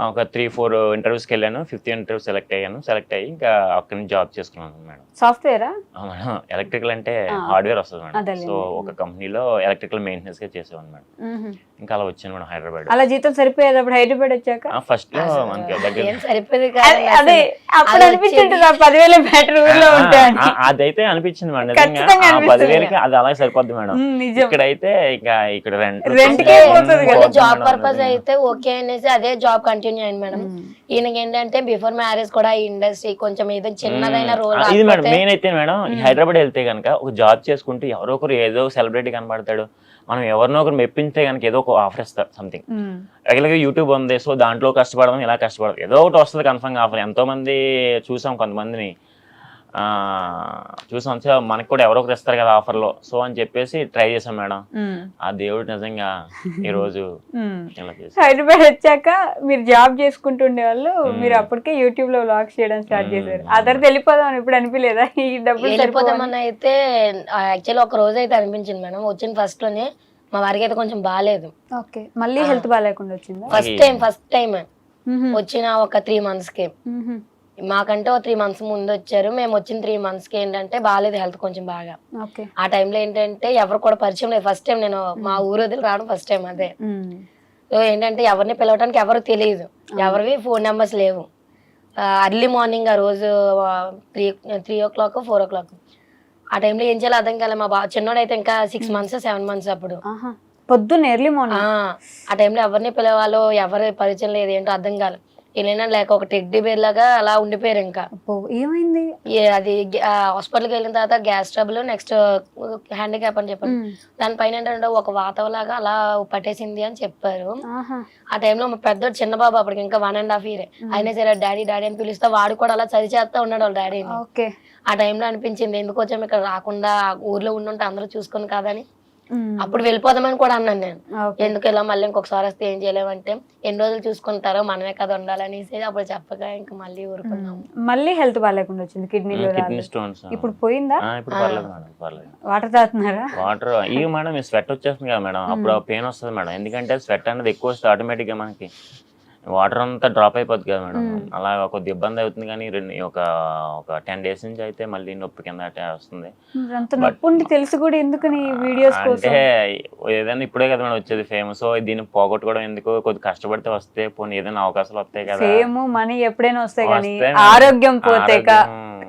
ఒక 3-4 ఇంటర్వ్యూస్కి వెళ్ళాను. 5th ఇంటర్వ్యూ సెలెక్ట్ అయ్యి ఇంకా అక్కడి నుంచి జాబ్ చేసుకున్నాను మేడం. సాఫ్ట్వేరా? మేడం ఎలక్ట్రికల్ అంటే హార్డ్వేర్ వస్తుంది మేడం. అదేలేండి. సో ఒక కంపెనీలో ఎలక్ట్రికల్ మెయింటెనెన్స్ గా చేసేవాడిని మేడం. ఇంకా అలా వచ్చాను మేడం హైదరాబాద్. అలా జీతం సరిపోయేది అప్పుడు హైదరాబాద్ వచ్చాక? ఫస్ట్ లో మనకి దగ్గర ఏం సరిపోయేది కాదు అదే అప్పుడు అనిపించింది 10,000 బెటర్ ఊర్లో ఉంటాయని. అదైతే అనిపించింది మేడం. ఖచ్చితంగా నిజంగా 10,000కి అది అలాగే సరిపోద్ది మేడం. నిజం. ఇక్కడైతే ఇంకా ఇక్కడ రెంట్కే పోతుంది కదా. జాబ్ పర్పస్ అయితే ఓకే అనేసి అదే జాబ్ కంటిన్యూ అయింది మేడం. ఈయనకి ఏంటంటే బిఫోర్ మ్యారేజ్ కూడా ఈ ఇండస్ట్రీ కొంచెం ఏదో చిన్నదైన రోల్ ఇది మేడం మెయిన్ అయితే మేడం హైదరాబాద్ వెళ్తే కనుక ఒక జాబ్ చేసుకుంటూ ఎవరో ఒకరు ఏదో సెలబ్రిటీ కనబడతాడు, మనం ఎవరినో ఒకరు మెప్పించే కనుక ఏదో ఒక ఆఫర్ ఇస్తారు సంథింగ్. అలాగే యూట్యూబ్ ఉంది, సో దాంట్లో కష్టపడడం ఇలా కష్టపడడం ఏదో ఒకటి వస్తుంది కన్ఫర్మ్గా ఆఫర్. ఎంతో మంది చూసాం, కొంతమందిని చూసాం, మనకు కూడా ఎవరో ఒకరు ఇస్తారు కదా ఆఫర్లో, సో అని చెప్పేసి ట్రై చేసాం మేడం. ఆ దేవుడు నిజంగా ఈ రోజు ఇలా చేసి హైదరాబాద్ వచ్చాక మీరు జాబ్ చేసుకుంటుండే వాళ్ళు, మీరు అప్పటికే యూట్యూబ్ లో వ్లాగ్స్ చేయడం స్టార్ట్ చేశారు. ఆ తర్వాత వెళ్ళిపోదాం ఇప్పుడు అనిపించలేదా ఈ డబ్బులు వెళ్ళిపోదామని? అయితే యాక్చువల్లీ ఒక రోజు అయితే అనిపించింది మేడం. వచ్చిన ఫస్ట్ లోనే మా వారికి అయితే కొంచెం బాగాలేదు. ఓకే, మళ్ళీ హెల్త్ బాగాలేకుండా వచ్చిందా? ఫస్ట్ టైం వచ్చిన ఒక 3 months కి. మాకంటే ఒక 3 months ముందు వచ్చారు. మేము వచ్చిన 3 months కి ఏంటంటే బాగాలేదు హెల్త్ కొంచెం బాగా. ఆ టైంలో ఏంటంటే ఎవరు కూడా పరిచయం లేదు. ఫస్ట్ టైం నేను మా ఊరు వదిలి రావడం ఫస్ట్ టైం అదే. సో ఏంటంటే ఎవరిని పిలవడానికి ఎవరు తెలియదు, ఎవరివి ఫోన్ నెంబర్స్ లేవు. అర్లీ మార్నింగ్ ఆ రోజు 3 o'clock 4 o'clock ఆ టైంలో ఏం చేయాలో అర్థం కాలే. మా చిన్నోడు అయితే ఇంకా 6 months 7 months అప్పుడు. పొద్దున్న ఎర్లీ మార్నింగ్ ఆ టైంలో ఎవరిని పిలవాలో ఎవరి పరిచయం లేదు, ఏంటో అర్థం కాలేదు. వెళ్ళినా లేక ఒక టెడ్డీ బేర్ లాగా అలా ఉండిపోయారు. ఇంకా ఏమైంది అది హాస్పిటల్కి వెళ్ళిన తర్వాత గ్యాస్ ట్రబుల్, నెక్స్ట్ హ్యాండిక్యాప్ అని చెప్పారు. దానిపైన ఏంటంటే ఒక వాతావలాగా అలా పట్టేసింది అని చెప్పారు. ఆ టైంలో మా పెద్దోడు చిన్న బాబు అప్పటికి ఇంకా 1.5 years. అయినా సరే డాడీ డాడీ అని పిలిస్తే వాడు కూడా అలా చదివి చేస్తా ఉన్నాడు వాళ్ళ డాడీని. ఆ టైంలో అనిపించింది ఎందుకు వచ్చాము ఇక్కడ, రాకుండా ఊర్లో ఉండుంటే అందరూ చూసుకుని కాదని. అప్పుడు వెళ్ళిపోదామని కూడా అన్నాను నేను. ఎందుకు ఇలా మళ్ళీ ఇంకొకసారి వస్తే ఏం చేయలేమంటే ఎన్ని రోజులు చూసుకుంటారో మనమే కదా ఉండాలనేసి అప్పుడు చెప్పక ఇంకా మళ్ళీ ఊరుకున్నాము. మళ్ళీ హెల్త్ బాగాలేకుండా వచ్చింది, కిడ్నీ స్టోన్స్. ఇప్పుడు పోయిందా? ఇప్పుడు పర్లేదు మేడం, పర్లేదు. వాటర్ తాగుతున్నారా? వాటర్ ఇవి మేడం స్వెట్ వచ్చేస్తుంది కదా మేడం, అప్పుడు పెయిన్ వస్తుంది మేడం. ఎందుకంటే స్వెట్ అనేది ఎక్కువ వస్తుంది ఆటోమేటిక్ గా, మనకి వాటర్ అంతా డ్రాప్ అయిపోద్ది కదా మేడం. అలా కొద్ది ఇబ్బంది అవుతుంది. కానీ ఒక 10 days నుంచి అయితే మళ్ళీ నొప్పి కింద వస్తుంది. తెలుసు కూడా ఎందుకు వీడియోస్ అంటే ఏదైనా ఇప్పుడే కదా మేడం వచ్చేది ఫేమ్, సో దీన్ని పోగొట్టుకోవడం ఎందుకు, కొద్ది కష్టపడితే వస్తే పోనీ ఏదైనా అవకాశాలు వస్తాయి కదా. ఫేమ్ మనీ ఎప్పుడైనా వస్తాయి కానీ ఆరోగ్యం పోతే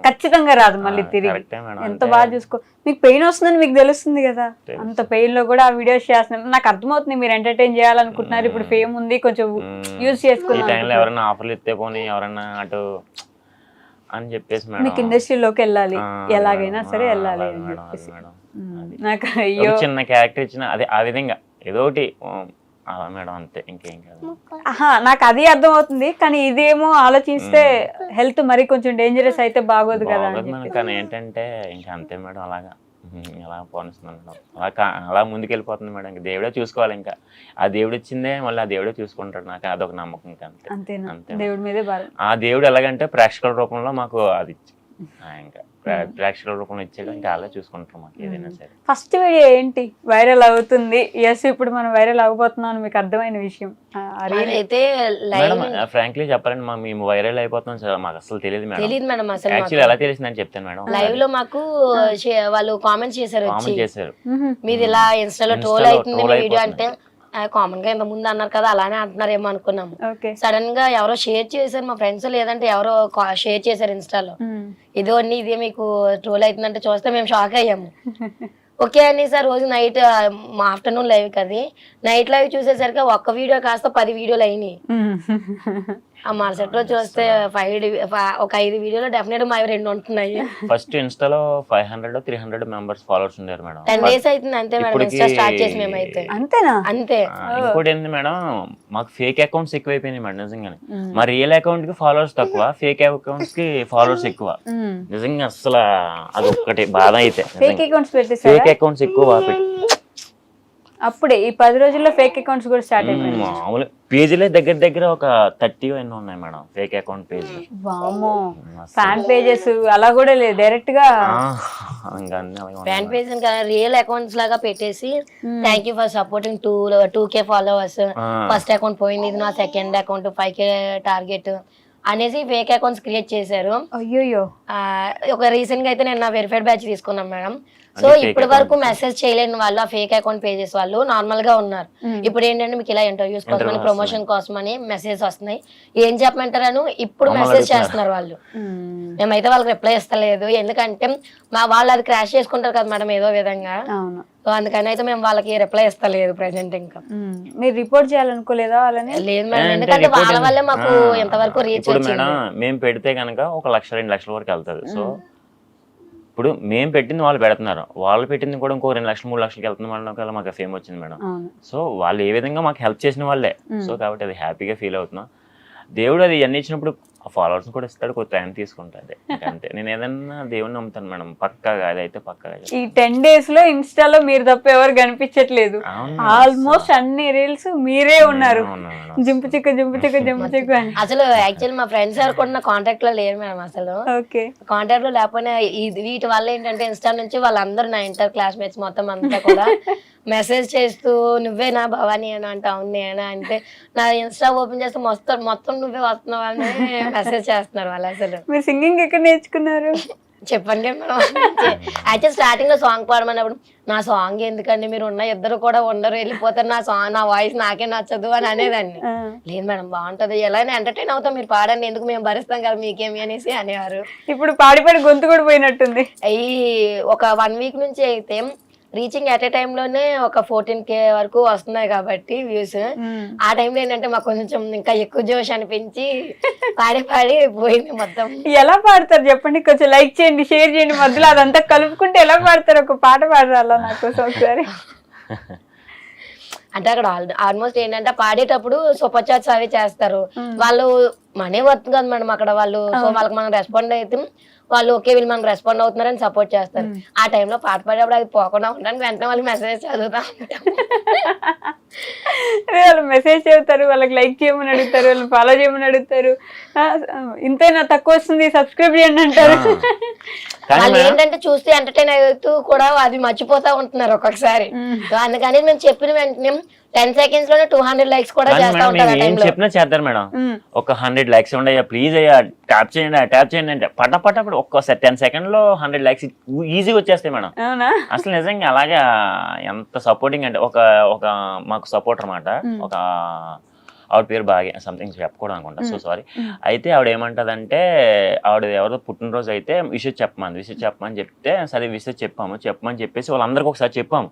ఖచ్చితంగా రాదు మళ్ళీ తిరిగి. ఎంత బాగా చూసుకో, మీకు పెయిన్ వస్తుందని మీకు తెలుస్తుంది కదా, అంత పెయిన్ లో కూడా ఆ వీడియోస్ చేస్తున్నారు. నాకు అర్థమవుతుంది మీరు ఎంటర్టైన్ చేయాలనుకుంటున్నారు. ఇప్పుడు ఫేమ్ ఉంది, కొంచెం యూజ్ చేసుకున్నారు. ఎవరైనా ఆఫర్లు ఇస్తే పోనీ ఎవరైనా అటు అని చెప్పేసి మీకు ఇండస్ట్రీలోకి వెళ్ళాలి, ఎలాగైనా సరే వెళ్ళాలి అని చెప్పేసి. నాకు అయ్యో చిన్న క్యారెక్టర్ ఇచ్చిన అదే ఆ విధంగా ఏదో ఒకటి మేడం, అంతే, ఇంకేం కాదు. నాకు అది అర్థం అవుతుంది. కానీ ఇదేమో ఆలోచిస్తే హెల్త్ మరి కొంచెం డేంజరస్ అయితే బాగోదు కదా. కానీ ఏంటంటే ఇంకా అంతే మేడం, అలాగా అలా పోనిస్తున్నాను మేడం, అలా ముందుకు వెళ్ళిపోతుంది మేడం. ఇంకా దేవుడే చూసుకోవాలి, ఇంకా ఆ దేవుడు ఇచ్చిందే మళ్ళీ ఆ దేవుడే చూసుకుంటాడు. నాకు అదొక నమ్మకం. ఇంకా అంతే దేవుడి మీదే భారం. ఆ దేవుడు ఎలాగంటే ప్రేక్షకుల రూపంలో మాకు అది ఇంకా ప్రేక్షకుల రూపంలో ఇచ్చాడు, ఇంకా అలా చూసుకుంటాం మాకు ఏదైనా సరే. ఫస్ట్ వీడియో ఏంటి వైరల్ అవుతుంది? ఎస్, ఇప్పుడు మనం వైరల్ అవ్వబోతున్నాం అని మీకు అర్థమైన విషయం అయితే మేడం ఫ్రాంక్లీ చెప్పాలండి, మేము వైరల్ అయిపోతున్నాం సార్, మాకు అసలు తెలియదు మేడం. యాక్చువల్లీ ఎలా తెలిసిందని చెప్తాను మేడం. లైవ్ లో మాకు వాళ్ళు కామెంట్స్ చేశారు, మీది ఇలా ఇన్స్టాలో ట్రోల్ అవుతుంది వీడియో అంటే కామన్ గా ఇంత ముందు అన్నారు కదా అలానే అంటున్నారేమో అనుకున్నాము. సడన్ గా ఎవరో షేర్ చేశారు మా ఫ్రెండ్స్, లేదంటే ఎవరో షేర్ చేశారు ఇన్స్టాలో, ఇదో అన్ని ఇదే మీకు ట్రోల్ అవుతుందంటే చూస్తే మేము షాక్ అయ్యాము. ఓకే అని సార్ రోజు నైట్ మా ఆఫ్టర్నూన్ లైవ్ కది, నైట్ లైవ్ చూసేసరికి ఒక్క వీడియో కాస్త 10 వీడియోలు అయినాయి. ఆ మరుసటి రోజు చూస్తే ఒక 5 వీడియోలో డెఫినెట్ మా 2 ఉంటున్నాయి. ఫస్ట్ ఇన్స్టాలో 500-300 మెంబర్స్ ఫాలోవర్స్ ఉన్నారు మేడం. 10 days అవుతుంది అంతే మేడం ఇన్స్టా స్టార్ట్ చేసి మేమైతే. అంతేనా? అంతే. ఇంకోటి ఏంటి మేడం, మాకు ఫేక్ అకౌంట్స్ ఎక్కువైపోయినాయి మేడం నిజంగానే. మా రియల్ అకౌంట్ కి ఫాలోవర్స్ తక్కువ, ఫేక్ అకౌంట్స్ కి ఫాలోవర్స్ ఎక్కువ. నిజంగా అసలు అది ఒక్కటి బాధ. అయితే ఫేక్ అకౌంట్స్ ఎక్కువ అప్పుడే ఈ 10 రోజుల్లో ఫేక్ అకౌంట్స్ కూడా స్టార్ట్ అయిపోయింది. మామూలు పేజీలే దగ్గర దగ్గర ఒక 30 ఎన్నో ఉన్నాయి మేడం ఫేక్ అకౌంట్ పేజ్. వామ్మో, ఫ్యాన్ పేజెస్ అలా కూడా లేదు, డైరెక్ట్ గా ఫ్యాన్ పేజ్ రియల్ అకౌంట్స్ లాగా పెట్టేసి thank you for supporting 2K followers, first account పోయింది, ఇది నా సెకండ్ అకౌంట్ 5K టార్గెట్ అనేసి ఫేక్ అకౌంట్స్ క్రియేట్ చేశారు. అయ్యో, ఒక రీసెంట్ గా అయితే నేను నా వెరిఫైడ్ బ్యాచ్ తీసుకున్నాం మేడం. సో ఇప్పటి వరకు మెసేజ్ చేయలేని వాళ్ళు ఆ ఫేక్ అకౌంట్ పేజెస్ వాళ్ళు నార్మల్ గా ఉన్నారు. ఇప్పుడు ఏంటంటే మీకు ఇలా ఇంటర్వ్యూస్ కోసమని ప్రమోషన్ కోసమని మెసేజ్ వస్తున్నాయి, ఏం చెప్పమంటారని ఇప్పుడు మెసేజ్ చేస్తున్నారు వాళ్ళు. మేమైతే వాళ్ళకి రిప్లై ఇస్తలేదు, ఎందుకంటే వాళ్ళు అది క్రాష్ చేసుకుంటారు కదా మేడం ఏదో విధంగా. సో అందుకని అయితే మేము వాళ్ళకి రిప్లై ఇస్తలేదు ప్రెసెంట్. ఇంకా మీరు రిపోర్ట్ చేయాలనుకోలేదా వాళ్ళని? లేదు మేడం, ఎందుకంటే వాళ్ళ వల్లే మాకు ఎంతవరకు రీచ్ వచ్చింది. మేము పెడితే కనుక 1 లక్ష 2 లక్షల వరకు వెళ్తుంది. సో ఇప్పుడు మేము పెట్టింది వాళ్ళు పెడుతున్నారు, వాళ్ళు పెట్టింది కూడా ఇంకో 2 లక్షలు 3 లక్షలకి వెళ్తుంది మేడం. మాకు ఫేమ్ వచ్చింది మేడం. సో వాళ్ళు ఏ విధంగా మాకు హెల్ప్ చేసిన వాళ్ళే. సో కాబట్టి అది హ్యాపీగా ఫీల్ అవుతున్నాం. దేవుడు అది అన్ని ఇచ్చినప్పుడు ఫాలోవర్స్ కూడా ఇస్తాడు, కొంత టైం తీసుకుంటాడు అంతే. నేను ఏదన్నా దేవుడిని నమ్ముతాను మేడం, పక్కాగా. అదైతే పక్కాగా. ఈ 10 days లో ఇన్స్టాలో మీరు తప్ప ఎవరు కనిపించట్లేదు. ఆల్మోస్ట్ అన్ని రీల్స్ మీరే ఉన్నారు, జింపు చిక్కు జింపు చిక్కు జింపు చిక్కు అని. అసలు యాక్చువల్లీ మా ఫ్రెండ్స్ ఎవరు కూడా కాంటాక్ట్ లో లేరు మేడం. అసలు కాంటాక్ట్ లో లేకపోయినా వీటి వల్ల ఏంటంటే ఇన్స్టా నుంచి వాళ్ళందరూ నా ఇంటర్ క్లాస్మేట్స్ మొత్తం అంతా కూడా మెసేజ్ చేస్తూ నువ్వేనా భవానీ అని అంటే అవును నేనా అంటే నా ఇన్స్టా ఓపెన్ చేస్తే మొత్తం నువ్వే వస్తున్నావు అని మెసేజ్ చేస్తున్నారు వాళ్ళు. అసలు మీరు సింగింగ్ ఎక్కడ నేర్చుకున్నారు చెప్పండి మేడం. అయితే స్టార్టింగ్ లో సాంగ్ పాడమన్నప్పుడు నా సాంగ్ ఎందుకండి, మీరు ఉన్న ఇద్దరు కూడా ఉండరు, వెళ్ళిపోతారు, నా వాయిస్ నాకే నచ్చదు అని అనేదాన్ని. లేదు మేడం బాగుంటది, ఎలా ఎంటర్టైన్ అవుతాం, మీరు పాడండి, ఎందుకు మేము భరిస్తాం కదా మీకేమి అనేసి అనేవారు. ఇప్పుడు పాడి పాడి గొంతు కూడా పోయినట్టుంది. అయ్యి ఒక 1 week నుంచి అయితే రీచింగ్ అట్ ఏ టైమ్ లోనే ఒక 14K వరకు వస్తున్నాయి కాబట్టి వ్యూస్. ఆ టైంలో ఏంటంటే మాకు కొంచెం ఇంకా ఎక్కువ జోష్ అనిపించి పాడి పోయింది మొత్తం. ఎలా పాడతారు చెప్పండి, కొంచెం లైక్ చేయండి, షేర్ చేయండి, మధ్యలో అదంతా కలుపుకుంటే ఎలా పాడతారు? ఒక పాట పాడాలా నాకు ఒకసారి? అంటే అక్కడ ఆల్మోస్ట్ ఏంటంటే పాడేటప్పుడు సూపర్ చాట్స్ అవి చేస్తారు వాళ్ళు, మనీ వర్త్ కదా మేడం అక్కడ వాళ్ళు. సో వాళ్ళకి మనం రెస్పాండ్ అయితే వాళ్ళు ఓకే వీళ్ళు మనకు రెస్పాండ్ అవుతున్నారని సపోర్ట్ చేస్తారు. ఆ టైంలో పాట పాడేటప్పుడు అది పోకుండా ఉండడానికి వెంటనే వాళ్ళకి మెసేజ్ చదువుతా ఉంటాం. వాళ్ళు మెసేజ్ చదువుతారు, వాళ్ళకి లైక్ చేయమని అడుగుతారు, వాళ్ళు ఫాలో చేయమని అడుగుతారు, ఇంతైనా తక్కువ వస్తుంది సబ్స్క్రైబ్ చేయండి అంటారు. వాళ్ళు ఏంటంటే చూస్తే ఎంటర్టైన్ అవుతూ కూడా అది మర్చిపోతా ఉంటున్నారు ఒక్కొక్కసారి. అందుకని మేము చెప్పిన వెంటనే 10 seconds లోనే 200 likes కూడా చేస్తా ఉంటారు. ఏం చెప్పినా చేస్తారు మేడం. ఒక 100 likes ఉండయ్యా ప్లీజ్ అయ్యా ట్యాప్ చేయండి అంటే పట్టపట్టప్పుడు ఒక్కోసారి 10 seconds లో 100 likes ఈజీగా వచ్చేస్తాయి మేడం. అసలు నిజంగా అలాగే ఎంత సపోర్టింగ్ అంటే ఒక మాకు సపోర్ట్ అన్నమాట. ఒక ఆవిడ పేరు బాగా సంథింగ్ చెప్పకూడదు అనుకుంటా, సో సారీ. అయితే ఆవిడ ఏమంటదంటే ఆవిడ ఎవరో పుట్టినరోజు అయితే విషయం చెప్పమని చెప్తే సరే విషయం చెప్పమని చెప్పేసి వాళ్ళందరికీ ఒకసారి చెప్పాము.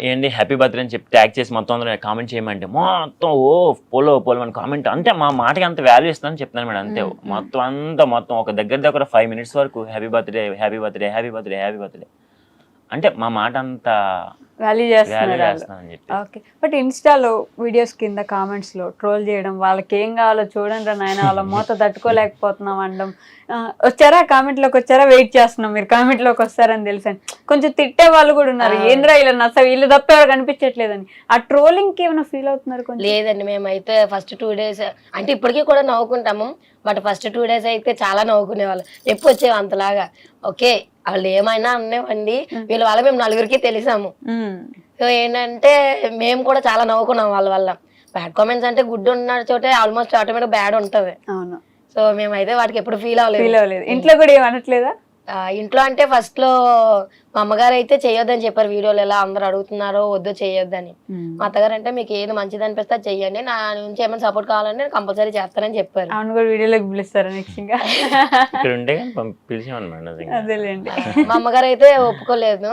ఏంటి హ్యాపీ బర్త్డే అని చెప్పి ట్యాగ్ చేసి మొత్తం అందరూ కామెంట్ చేయమంటే మొత్తం పోలో అని కామెంట్. అంటే మా మాటకి అంత వాల్యూ ఇస్తానని చెప్తాను మేడం. అంతే మొత్తం ఒక దగ్గర 5 minutes వరకు హ్యాపీ బర్త్డే అంటే మా మాట అంత వాల్యూ చేస్తున్నారని చెప్పి. ఓకే, బట్ ఇన్స్టాలో వీడియోస్ కింద కామెంట్స్ లో ట్రోల్ చేయడం, వాళ్ళకి ఏం కావాలో చూడండి రా నాయన, వాళ్ళ మూత తట్టుకోలేకపోతున్నాం అనడం. వచ్చారా కామెంట్లోకి వచ్చారా, వెయిట్ చేస్తున్నాం మీరు కామెంట్లోకి వస్తారని తెలుసని. కొంచెం తిట్టే వాళ్ళు కూడా ఉన్నారు, ఏంద్రా ఇలా నచ్చ వీళ్ళు తప్ప ఎవరు కనిపించట్లేదని. ఆ ట్రోలింగ్ కి ఏమైనా ఫీల్ అవుతున్నారు? కొంచెం లేదండి, మేమైతే ఫస్ట్ 2 days అంటే ఇప్పటికీ కూడా నవ్వుకుంటాము, బట్ ఫస్ట్ 2 days అయితే చాలా నవ్వుకునే వాళ్ళు. ఎప్పుడు వచ్చేవి అంతలాగా ఓకే వాళ్ళు ఏమైనా అనేవండి, వీళ్ళ వల్ల మేము 4గురికి తెలిసాము. సో ఏంటంటే మేము కూడా చాలా నవ్వుకున్నాం వాళ్ళ వల్ల. బ్యాడ్ కామెంట్స్ అంటే గుడ్ ఉన్న చోటే ఆల్మోస్ట్ ఆటోమేటిక్ బ్యాడ్ ఉంటది. అవును. సో మేమైతే వాటికి ఎప్పుడు ఫీల్ అవ్వలేదు. ఇంట్లో కూడా ఏమనట్లేదా? ఇంట్లో అంటే ఫస్ట్ లో మా అమ్మగారు అయితే చేయొద్దని చెప్పారు, వీడియోలు ఎలా అందరు అడుగుతున్నారో వద్దు చేయొద్దని. మా అత్తగారు అంటే మీకు ఏది మంచిది అనిపిస్తే చెయ్యండి, నా నుంచి ఏమైనా సపోర్ట్ కావాలంటే కంపల్సరీ చేస్తానని చెప్పారు. అవును, కూడా వీడియోలోకి పిలుస్తారా నెక్స్ట్? అదేలేండి. మా అమ్మగారు అయితే ఒప్పుకోలేదు,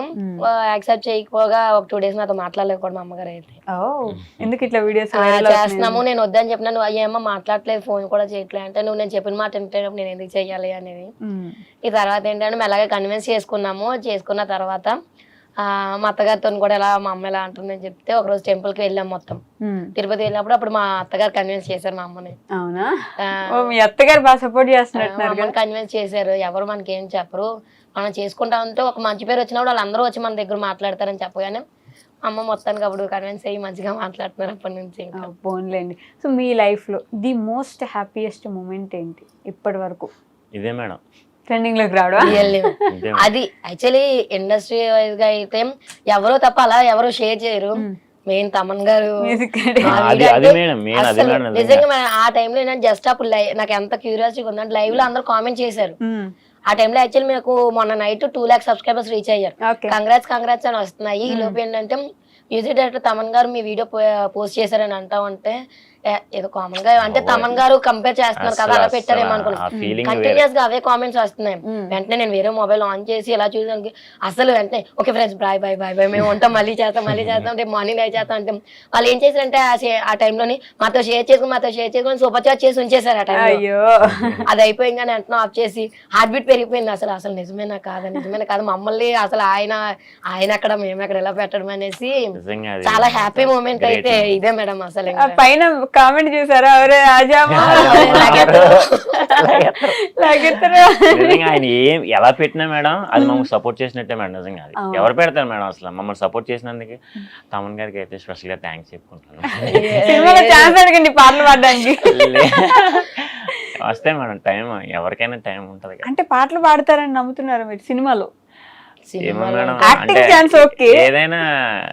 యాక్సెప్ట్ చేయకపోగా ఒక 2 days నాతో మాట్లాడలేదు కూడా మా అమ్మగారు అయితే. ఎందుకు ఇట్లా వీడియోస్ చేస్తున్నాము నేను వద్దని చెప్పినా, నువ్వు అయ్యేమో మాట్లాడలేదు ఫోన్ కూడా చేయట్లేదు అంటే, నువ్వు నేను చెప్పిన మాట వింటేటప్పుడు నేను ఎందుకు చెయ్యాలి అనేది. ఈ తర్వాత ఏంటంటే మేము అలాగే కన్విన్స్ చేసుకున్న తర్వాత మా అత్తగారితో కూడా ఎలా మా అమ్మ ఎలా అంటుందని చెప్తే ఒకరోజు టెంపుల్ కి వెళ్ళాం మొత్తం. తిరుపతి వెళ్ళినప్పుడు అప్పుడు మా అత్తగారు కన్విన్స్ చేశారు మా అమ్మని. అవునా? మీ అత్తగారు బాగా సపోర్ట్ చేస్తున్నారు. కన్విన్స్ చేశారు, ఎవరు మనకి ఏం చెప్పరు, మనం చేసుకుంటా ఉంటే ఒక మంచి పేరు వచ్చినప్పుడు వాళ్ళందరూ వచ్చి మన దగ్గర మాట్లాడతారని చెప్పగానే అమ్మ మొత్తానికి అప్పుడు కన్విన్స్ అయ్యి మంచిగా మాట్లాడుతున్నారు అప్పటి నుంచి ఇంకా. పోన్లేండి. సో మీ లైఫ్లో ది మోస్ట్ హ్యాపీయెస్ట్ మూమెంట్ ఏంటి ఇప్పటి వరకు? ఇదే మేడం. ట్రెండింగ్ లోకి రావడం. Really. ఇదే అది యాక్చువల్లీ ఇండస్ట్రీ వైజ్ గా అయితే ఎవరో తప్ప అలా ఎవరు షేర్ చేయరు. మెయిన్ తమన్ గారు Music ఆ అది video అది అయితే మేడం మెయిన్ అదే అసలు మేడం. నిజంగా ఆ టైంలో నేను జస్ట్ అప్పుడు నాకు ఎంత క్యూరియాసిటీ ఉందంటే లైవ్ లో అందరూ కామెంట్ చేశారు. ఆ టైంలో యాక్చువల్లీ నాకు మొన్న నైట్ 2 lakhs సబ్స్క్రైబర్స్ రీచ్ అయ్యారు. ఓకే. కంగ్రాట్స్ అని వస్తున్నాయి. ఈ లోపు ఏంటంటే మ్యూజిక్ డైరెక్టర్ తమన్ గారు మీ వీడియో పోస్ట్ చేశారని అంటా ఉంటే ఏదో కామన్ గా అంటే తమన్ గారు కంపేర్ చేస్తున్నారు కదా అలా పెట్టారేమో అనుకున్నాను. కంటిన్యూస్ గా అవే కామెంట్స్ వస్తున్నాయి. వెంటనే నేను వేరే మొబైల్ ఆన్ చేసి ఇలా చూసాను. అసలు వెంటనే okay friends bye bye bye bye మేము ఉంటాం మళ్ళీ చేస్తాం రేపు మార్నింగ్ అయి చేస్తాం అంటే వాళ్ళు ఏం చేశారంటే ఆ టైంలోని మాతో షేర్ చేసుకుని సూపర్ చాట్ చేసి ఉంచేశారు. ఆ టైంలో అయ్యో. అది అయిపోయిందని వెంటనే ఆఫ్ చేసి హార్ట్ బీట్ పెరిగిపోయింది. అసలు నిజమేనా కాదు మమ్మల్ని అసలు ఆయన అక్కడ మేము అక్కడ ఎలా పెట్టడం అనేసి నిజంగా అది చాలా హ్యాపీ మూమెంట్ అయితే ఇదే మేడం. అసలు ఆ పైన కామెంట్ చూసారా? అవరే ఆజామా లాగెత్తరా. నిజంగా ఆయన ఏం ఎలా పెట్టినా మేడం అది మమ్మల్ని సపోర్ట్ చేసినట్టే మేడం. నిజంగా అది ఎవరు పెడతారు మేడం అసలు మమ్మల్ని సపోర్ట్ చేసినందుకు తమన్ గారికి అయితే స్పెషల్ గా థ్యాంక్స్ చెప్పుకుంటాను. సినిమాలో ఛాన్స్ అడగండి పాటలు పాడడానికి. వస్తాయి మేడం టైం, ఎవరికైనా టైం ఉంటది కదా. అంటే పాటలు పాడతారని నమ్ముతున్నారు మీరు సినిమాలో? ఏమో మేడం Acting అంటే chance okay. ఏదైనా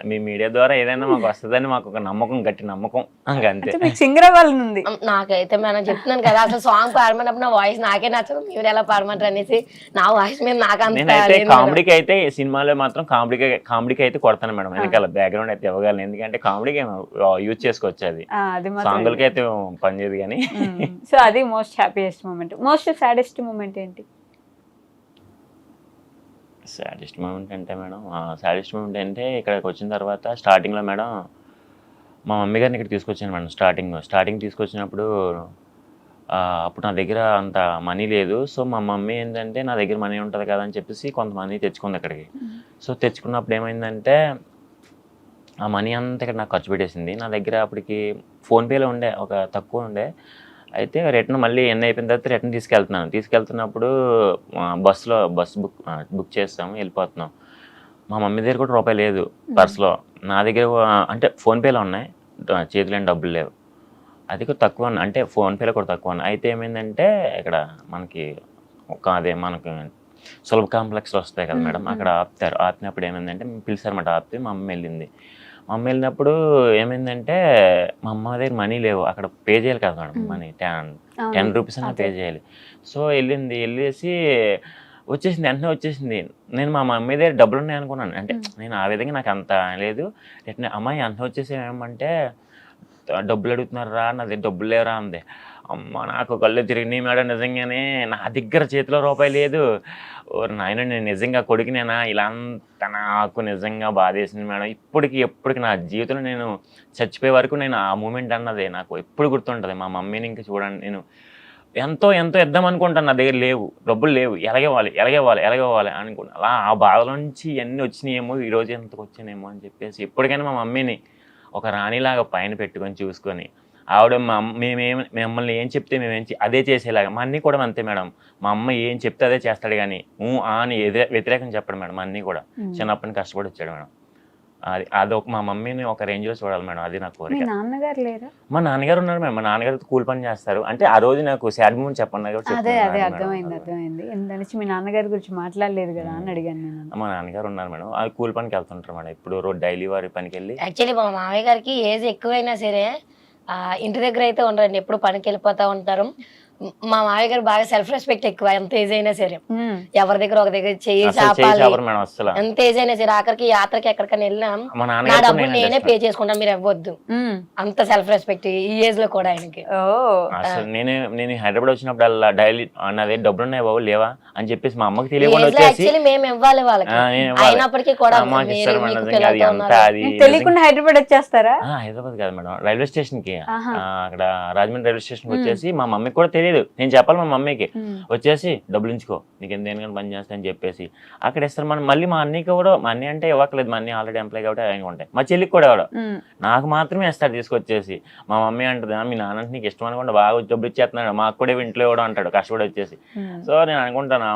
మీ మీడియా ద్వారా ఏదైనా మాకు వస్తుందని మాకు ఒక నమ్మకం, గట్టి నమ్మకం అంతే. అంటే మీకు సింగర్ అవ్వాలని ఉంది. నాకైతే మేడం చెప్తున్నాను కదా అసలు సాంగ్ పాడమన్నప్పుడు నా వాయిస్ నాకే నచ్చదు. మీరు ఎలా పాడమంటారు అనేసి నా వాయిస్ మీద నాకు అంత నేనైతే కామెడీకి అయితే సినిమాలో మాత్రం కామెడీకి అయితే కొడతాను మేడం. వెనకాల బ్యాక్గ్రౌండ్ అయితే ఇవ్వగలను, ఎందుకంటే కామెడీకి యూజ్ చేసుకోవచ్చు. అది అది మాత్రం. సాంగులకి అయితే పనిచేయదు కానీ. సో అది most happiest moment. Most saddest moment ఏంటి? సాడెస్ట్ మూమెంట్ అంటే మేడం సాడెస్ట్ మూమెంట్ అంటే ఇక్కడికి వచ్చిన తర్వాత స్టార్టింగ్లో మేడం మా మమ్మీ గారిని ఇక్కడ తీసుకొచ్చాను మేడం. స్టార్టింగ్ తీసుకొచ్చినప్పుడు అప్పుడు నా దగ్గర అంత మనీ లేదు. సో మా మమ్మీ ఏంటంటే నా దగ్గర మనీ ఉంటుంది కదా అని చెప్పేసి కొంత మనీ తెచ్చుకుంది ఇక్కడికి. సో తెచ్చుకున్నప్పుడు ఏమైందంటే ఆ మనీ అంతా ఇక్కడ నాకు ఖర్చు పెట్టేసింది. నా దగ్గర అప్పటికి ఫోన్పేలో ఉండే ఒక తక్కువ ఉండే. అయితే రిటర్న్ మళ్ళీ ఎన్ని అయిపోయిన తర్వాత రిటర్న్ తీసుకెళ్తున్నప్పుడు బస్ బుక్ చేస్తాము, వెళ్ళిపోతున్నాం. మా మమ్మీ దగ్గర కూడా రూపాయి లేదు పర్స్లో. నా దగ్గర అంటే ఫోన్పేలో ఉన్నాయి, చేతిలో డబ్బులు లేవు. అది కూడా తక్కువ అంటే ఫోన్పేలో కూడా తక్కువ ఉన్నాయి. అయితే ఏమైందంటే ఇక్కడ మనకి మనకి సులభ కాంప్లెక్స్లో వస్తాయి కదా మేడం, అక్కడ ఆపినప్పుడు ఏమైందంటే పిలిచారన్నమాట. ఆపితే మా అమ్మ వెళ్ళింది. మా అమ్మ వెళ్ళినప్పుడు ఏమైందంటే మా అమ్మ దగ్గర మనీ లేవు, అక్కడ పే చేయాలి కదా మేడం మనీ 10 రూపీస్ అన్న పే చేయాలి. సో వెళ్ళేసి వెంటనే వచ్చేసింది. నేను మా మమ్మీ దగ్గర డబ్బులు ఉన్నాయి అనుకున్నాను. అంటే నేను ఆ విధంగా నాకు అంత లేదు. అమ్మాయి అంత వచ్చేసి ఏమంటే డబ్బులు అడుగుతున్నారా, నా దగ్గర డబ్బులు లేవరా అంది. అమ్మ నాకు కళ్ళు తిరిగినాయి మేడం. నిజంగానే నా దగ్గర చేతిలో రూపాయి లేదు. నాయన నేను నిజంగా కొడుకునేనా ఇలా అంత నాకు నిజంగా బాధేసింది మేడం. ఎప్పటికి నా జీవితంలో నేను చచ్చిపోయే వరకు నేను ఆ మూమెంట్ అన్నది నాకు ఎప్పుడు గుర్తుంటుంది. మా మమ్మీని ఇంకా చూడండి, నేను ఎంతో ఇద్దాం అనుకుంటాను, నా దగ్గర లేవు, డబ్బులు లేవు, ఎలాగేవాలి అనుకుంటా. అలా ఆ బాధల నుంచి ఇవన్నీ వచ్చినాయేమో, ఈరోజు ఎంతకు వచ్చానేమో అని చెప్పేసి ఎప్పటికైనా మా మమ్మీని ఒక రాణిలాగా పైన పెట్టుకొని చూసుకొని ఆవిడ మిమ్మల్ని ఏం చెప్తే అదే చేసేలాగా. మా అన్నీ కూడా అంతే మేడం. మా అమ్మ ఏం చెప్తే అదే చేస్తాడు కానీ అని వ్యతిరేకం చెప్పడు మేడం. అన్నీ కూడా చిన్నప్పటి కష్టపడి వచ్చాడు మేడం. అదొక మా మమ్మీని ఒక రేంజ్లో చూడాలి మేడం, అది నా కోరిక. నాన్నగారు లేరా? మా నాన్నగారు ఉన్నారు మేడం. మా నాన్నగారు కూలి పని చేస్తారు. అంటే ఆ రోజు నాకు సాడ్ మూమెంట్ చెప్పండి. అదే అర్థమైంది. ఎందుకంటే మీ నాన్నగారి గురించి మాట్లాడలేదు కదా అని అడిగాను నేను. మా నాన్నగారు ఉన్నారు మేడం, అది కూలి పనికి వెళ్తుంటారు మేడం. ఇప్పుడు రోజు డైలీ వారి పనికి వెళ్ళి. యాక్చువల్లీ మా మామయ్య గారికి ఏజ్ ఎక్కువైనా సరే ఇంటి దగ్గర అయితే ఉండరండి, ఎప్పుడు పనికి వెళ్ళిపోతా ఉంటారు. మా మామయ్య గారు బాగా సెల్ఫ్ రెస్పెక్ట్ ఎక్కువ, ఎంత ఏజ్ అయినా సరే. ఎవరి దగ్గర ఒక దగ్గర చేయి చాపాలి, ఎంత ఏజ్ అయినా సరే. ఆఖరికి యాత్రకి ఎక్కడికైనా వెళ్ళినా నా డబ్బులు నేనే పే చేసుకుంటాను, మీరు ఇవ్వద్దు, అంత సెల్ఫ్ రెస్పెక్ట్ ఈ ఏజ్ లో కూడా ఆయనకి. అసలు నేను హైదరాబాద్ వచ్చినప్పుడు అలా డైలీ నాదే డబ్బులు ఉన్నాయి బాబు లేవా అని చెప్పేసి మా అమ్మకి తెలియకుండా యాక్చువల్లీ మేము ఇవ్వాలి వాళ్ళకి, అయినప్పటికీ కూడా తెలియకుండా హైదరాబాద్ వచ్చేస్తారా? హైదరాబాద్ కాదు మేడం, రైల్వే స్టేషన్ కి, అక్కడ రాజమండ్రి రైల్వే స్టేషన్ వచ్చేసి మా మమ్మీకి కూడా తెలియదు తెలియదు, నేను చెప్పాలి మా మమ్మీకి వచ్చేసి డబ్బులు ఇచ్చుకో నీకు దేనికైనా పని చేస్తా అని చెప్పేసి అక్కడ ఇస్తారు. మనం మళ్ళీ మా అన్నయ్యకి కూడా, మా అన్నయ్య అంటే ఇవ్వట్లేదు, మా అన్నయ్య ఆల్రెడీ ఎంప్లాయ్ కాబట్టి ఆయన ఉంటాయి, మా చెల్లికి కూడా ఇవ్వడం, నాకు మాత్రమే ఇస్తాడు తీసుకొచ్చేసి. మా మమ్మీ అంటుంది మీ నాన్న నీకు ఇష్టం అనుకుంటే బాగా డబ్బులు ఇచ్చేస్తున్నాడు, మాకు కూడా ఇంట్లో ఇవ్వడం అంటాడు కష్టపడి వచ్చేసి. సో నేను అనుకుంటాను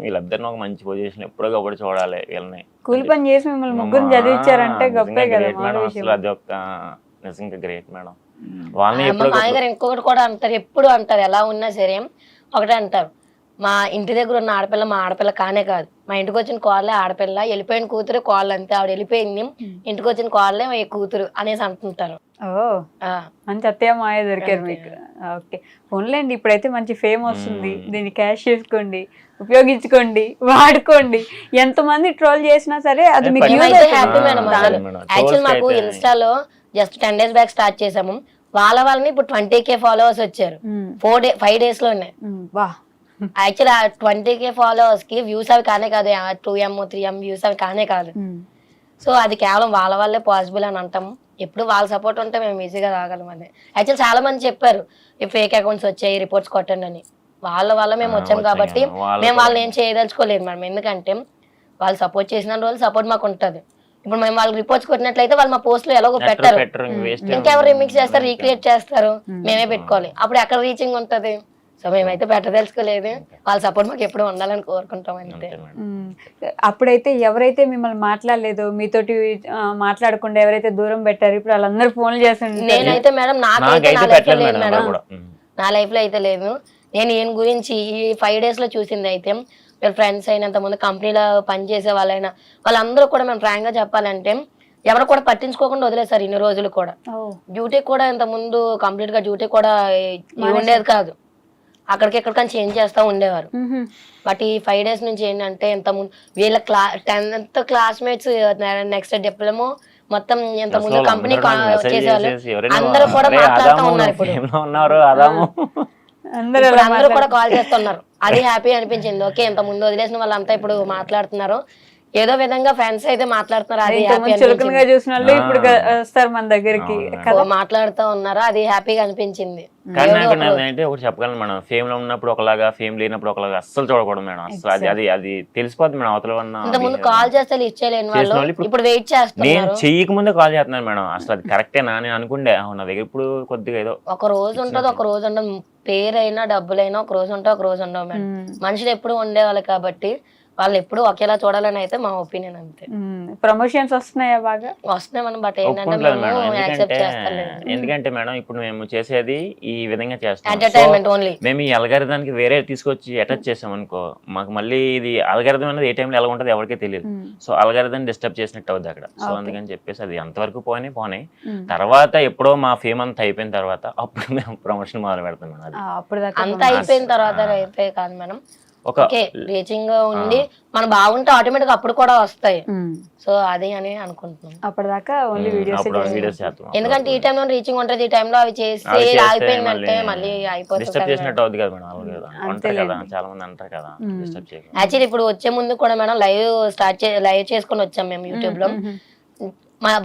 వీళ్ళిద్దరిని ఒక మంచి పొజిషన్ ఎప్పుడో ఒకటి చూడాలి వీళ్ళని. కూలి పని చేసి మిమ్మల్ని ముగ్గురు చదివించారంటే గొప్పే కదా. అసలు అది ఒక నిజంగా గ్రేట్ మేడం. వాళ్ళని మా మామగారు ఇంకొకటి కూడా అంటారు, ఎప్పుడు అంటారు ఎలా ఉన్నా సరే ఒకటే అంటారు, మా ఇంటి దగ్గర ఉన్న ఆడపిల్ల మా ఆడపిల్ల కానే కాదు, మా ఇంటికి వచ్చిన కోళ్ళే ఆడపిల్ల, వెళ్ళిపోయిన కూతురు కోళ్ళు అంతే, ఆవిడ వెళ్ళిపోయింది ఇంటికి వచ్చిన కోళ్ళే మా కూతురు అనేసి అంటుంటారు. ఓ మంచి అత్తయ్య మాయ దొరికారు మీకు. ఓకే పోన్లేండి, ఇప్పుడైతే మంచి ఫేమ్ వస్తుంది, దీన్ని క్యాష్ చేసుకోండి, ఉపయోగించుకోండి, వాడుకోండి. ఎంతమంది ట్రోల్ చేసినా సరే అది మీకు హ్యాపీ మేడం. యాక్చువల్ మాకు ఇన్స్టాలో జస్ట్ 10 days బ్యాక్ స్టార్ట్ చేసాము, వాళ్ళని ఇప్పుడు 20K ఫాలోవర్స్ వచ్చారు 5 days లోనే. యాక్చువల్ 20K ఫాలోవర్స్ కి వ్యూస్ అవి కానే కాదు, 2M 3M వ్యూస్ అవి కానే కాదు. సో అది కేవలం వాళ్ళ వల్లే పాసిబుల్ అని అంటాము. ఎప్పుడు వాళ్ళ సపోర్ట్ ఉంటే మేము ఈజీగా రాగలం అని. యాక్చువల్ చాలా మంది చెప్పారు ఫేక్ అకౌంట్స్ వచ్చాయి రిపోర్ట్స్ కొట్టండి అని, వాళ్ళ వల్ల మేము వచ్చాం కాబట్టి మేము వాళ్ళని ఏం చేయదలుచుకోలేదు మేడం. ఎందుకంటే వాళ్ళు సపోర్ట్ చేసిన రోజు సపోర్ట్ మాకు ఉంటుంది. ఇప్పుడు మేము వాళ్ళకి రిపోర్ట్స్ కొట్టినట్లయితే వాళ్ళు మా పోస్ట్ లో ఎలాగో పెట్టారు, ఇంకెవరు రిమిక్స్ చేస్తారు, రీక్రియేట్ చేస్తారు, మేమే పెట్టుకోవాలి, అప్పుడు ఎక్కడ రీచింగ్ ఉంటది. సో మేమైతే పెట్టదలుచుకోలేదు, వాళ్ళ సపోర్ట్ మాకు ఎప్పుడు ఉండాలని కోరుకుంటాం అంతే. అప్పుడైతే ఎవరైతే మిమ్మల్ని మాట్లాడలేదు, మీతోటి మాట్లాడకుండా ఎవరైతే దూరం పెట్టారు, ఇప్పుడు వాళ్ళందరూ ఫోన్లు చేస్తుంటారు. నేనైతే మేడం నాకైతే నా లైఫ్ లో లేదు మేడం, నా లైఫ్ లో అయితే లేదు. నేను ఈయన గురించి ఈ 5 days లో చూసింది అయితే వీళ్ళ ఫ్రెండ్స్ అయినంత ముందు కంపెనీలో పనిచేసే వాళ్ళైనా వాళ్ళందరూ కూడా మేము ఫ్రాంక్ గా చెప్పాలంటే ఎవరు కూడా పట్టించుకోకుండా వదిలేసారు ఇన్ని రోజులు కూడా. డ్యూటీ కూడా ఇంత ముందు కంప్లీట్ గా డ్యూటీ కూడా ఉండేది కాదు, అక్కడికి ఎక్కడికైనా చేంజ్ చేస్తా ఉండేవారు. బట్ ఈ 5 days నుంచి ఏంటంటే ఇంత ముందు వీళ్ళ 10th క్లాస్మేట్స్ నెక్స్ట్ డిప్లొమో మొత్తం ఇంత ముందు కంపెనీ చేసేవాళ్ళు అందరూ కూడా మాట్లాడుతూ ఉన్నారు. ఇప్పుడు అందరూ కూడా కాల్ చేస్తున్నారు, అది హ్యాపీ అనిపించింది. ఓకే ఇంత ముందు వదిలేసిన వాళ్ళంతా ఇప్పుడు మాట్లాడుతున్నారు, ఏదో విధంగా ఫ్రెండ్స్ అయితే మాట్లాడుతున్నారు, అది మాట్లాడుతూ ఉన్నారు, అది హ్యాపీగా అనిపించింది. కానీ నాకు ఏంటంటే ఒకటి చెప్పగలను మేడం, ఫేమ్ లో ఉన్నప్పుడు ఒకలాగా ఫేమ్ లేనప్పుడు ఒకలాగా అస్సలు చూడకూడదు మేడం. అసలు అది తెలిసిపోద్ది మేడం అవతల ఇంత ముందు కాల్ చేస్తే ఇచ్చేలేని వాళ్ళు ఇప్పుడు వెయిట్ చేస్తున్నారు. నేను చెయ్యక ముందే కాల్ చేస్తున్నాను మేడం, అసలు అది కరెక్టేనా అని అనుకుంటే నా దగ్గర ఇప్పుడు కొద్దిగా ఏదో ఒక రోజు ఉంటది ఒక రోజు ఉండదు, పేరైనా డబ్బులైనా ఒక రోజు ఉంటా ఒక రోజు ఉండవు మేడం. మనుషులు ఎప్పుడు ఉండేవాళ్ళు కాబట్టి వాళ్ళు ఎప్పుడు ఒకేలా చూడాలని అయితే మా ఒపీనియన్ అంతే. ప్రమోషన్స్ వస్తున్నాయా? బాగా వస్తున్నాయి మనం, బట్ ఏంటంటే మేము యాక్సెప్ట్ చేస్తలేదు. ఎందుకంటే మేడం ఇప్పుడు మేము చేసేది ఈ విధంగా చేస్తాం, ఎంటర్టైన్మెంట్ ఓన్లీ. మేము ఈ అల్గారిథానికి వేరే తీసుకొచ్చి అటాచ్ చేసాం అనుకో, మాకు మళ్ళీ ఇది అల్గారిథం అనేది ఏ టైంలో ఎలా ఉంటుంది ఎవరికీ తెలియదు. సో అల్గారిథం డిస్టర్బ్ చేసినట్టు అవుద్ది అక్కడ. సో అందుకని చెప్పేసి అది అంతవరకు పోనీ తర్వాత ఎప్పుడో మా ఫేమ్ అంతా అయిపోయిన తర్వాత అప్పుడు మేము ప్రమోషన్ మొదలు పెడతాం మేడం. అది అంత అయిపోయిన తర్వాత అయితే కాదు మేడం, ఓకే రీచింగ్ ఉండి మనం బాగుంటే ఆటోమేటిక్ అప్పుడు కూడా వస్తాయి. సో అది అని అనుకుంటున్నాం. అప్పటిదాకా ఓన్లీ వీడియోస్ చేస్తాం, ఎందుకంటే ఈ టైంలో రీచింగ్ ఉంటుంది, ఈ టైంలో అవి చేసి ఆగిపోయిందంటే మళ్ళీ అయిపోతుంది. డిస్టర్బ్ చేసినట్టు అవుతుంది కదా మేడం, అంటారు కదా చాలా మంది అంటారు కదా డిస్టర్బ్ చేయకుండా. యాక్చువల్లీ ఇప్పుడు వచ్చే ముందు కూడా మేడం లైవ్ చేసుకొని వచ్చాం మేము యూట్యూబ్ లో.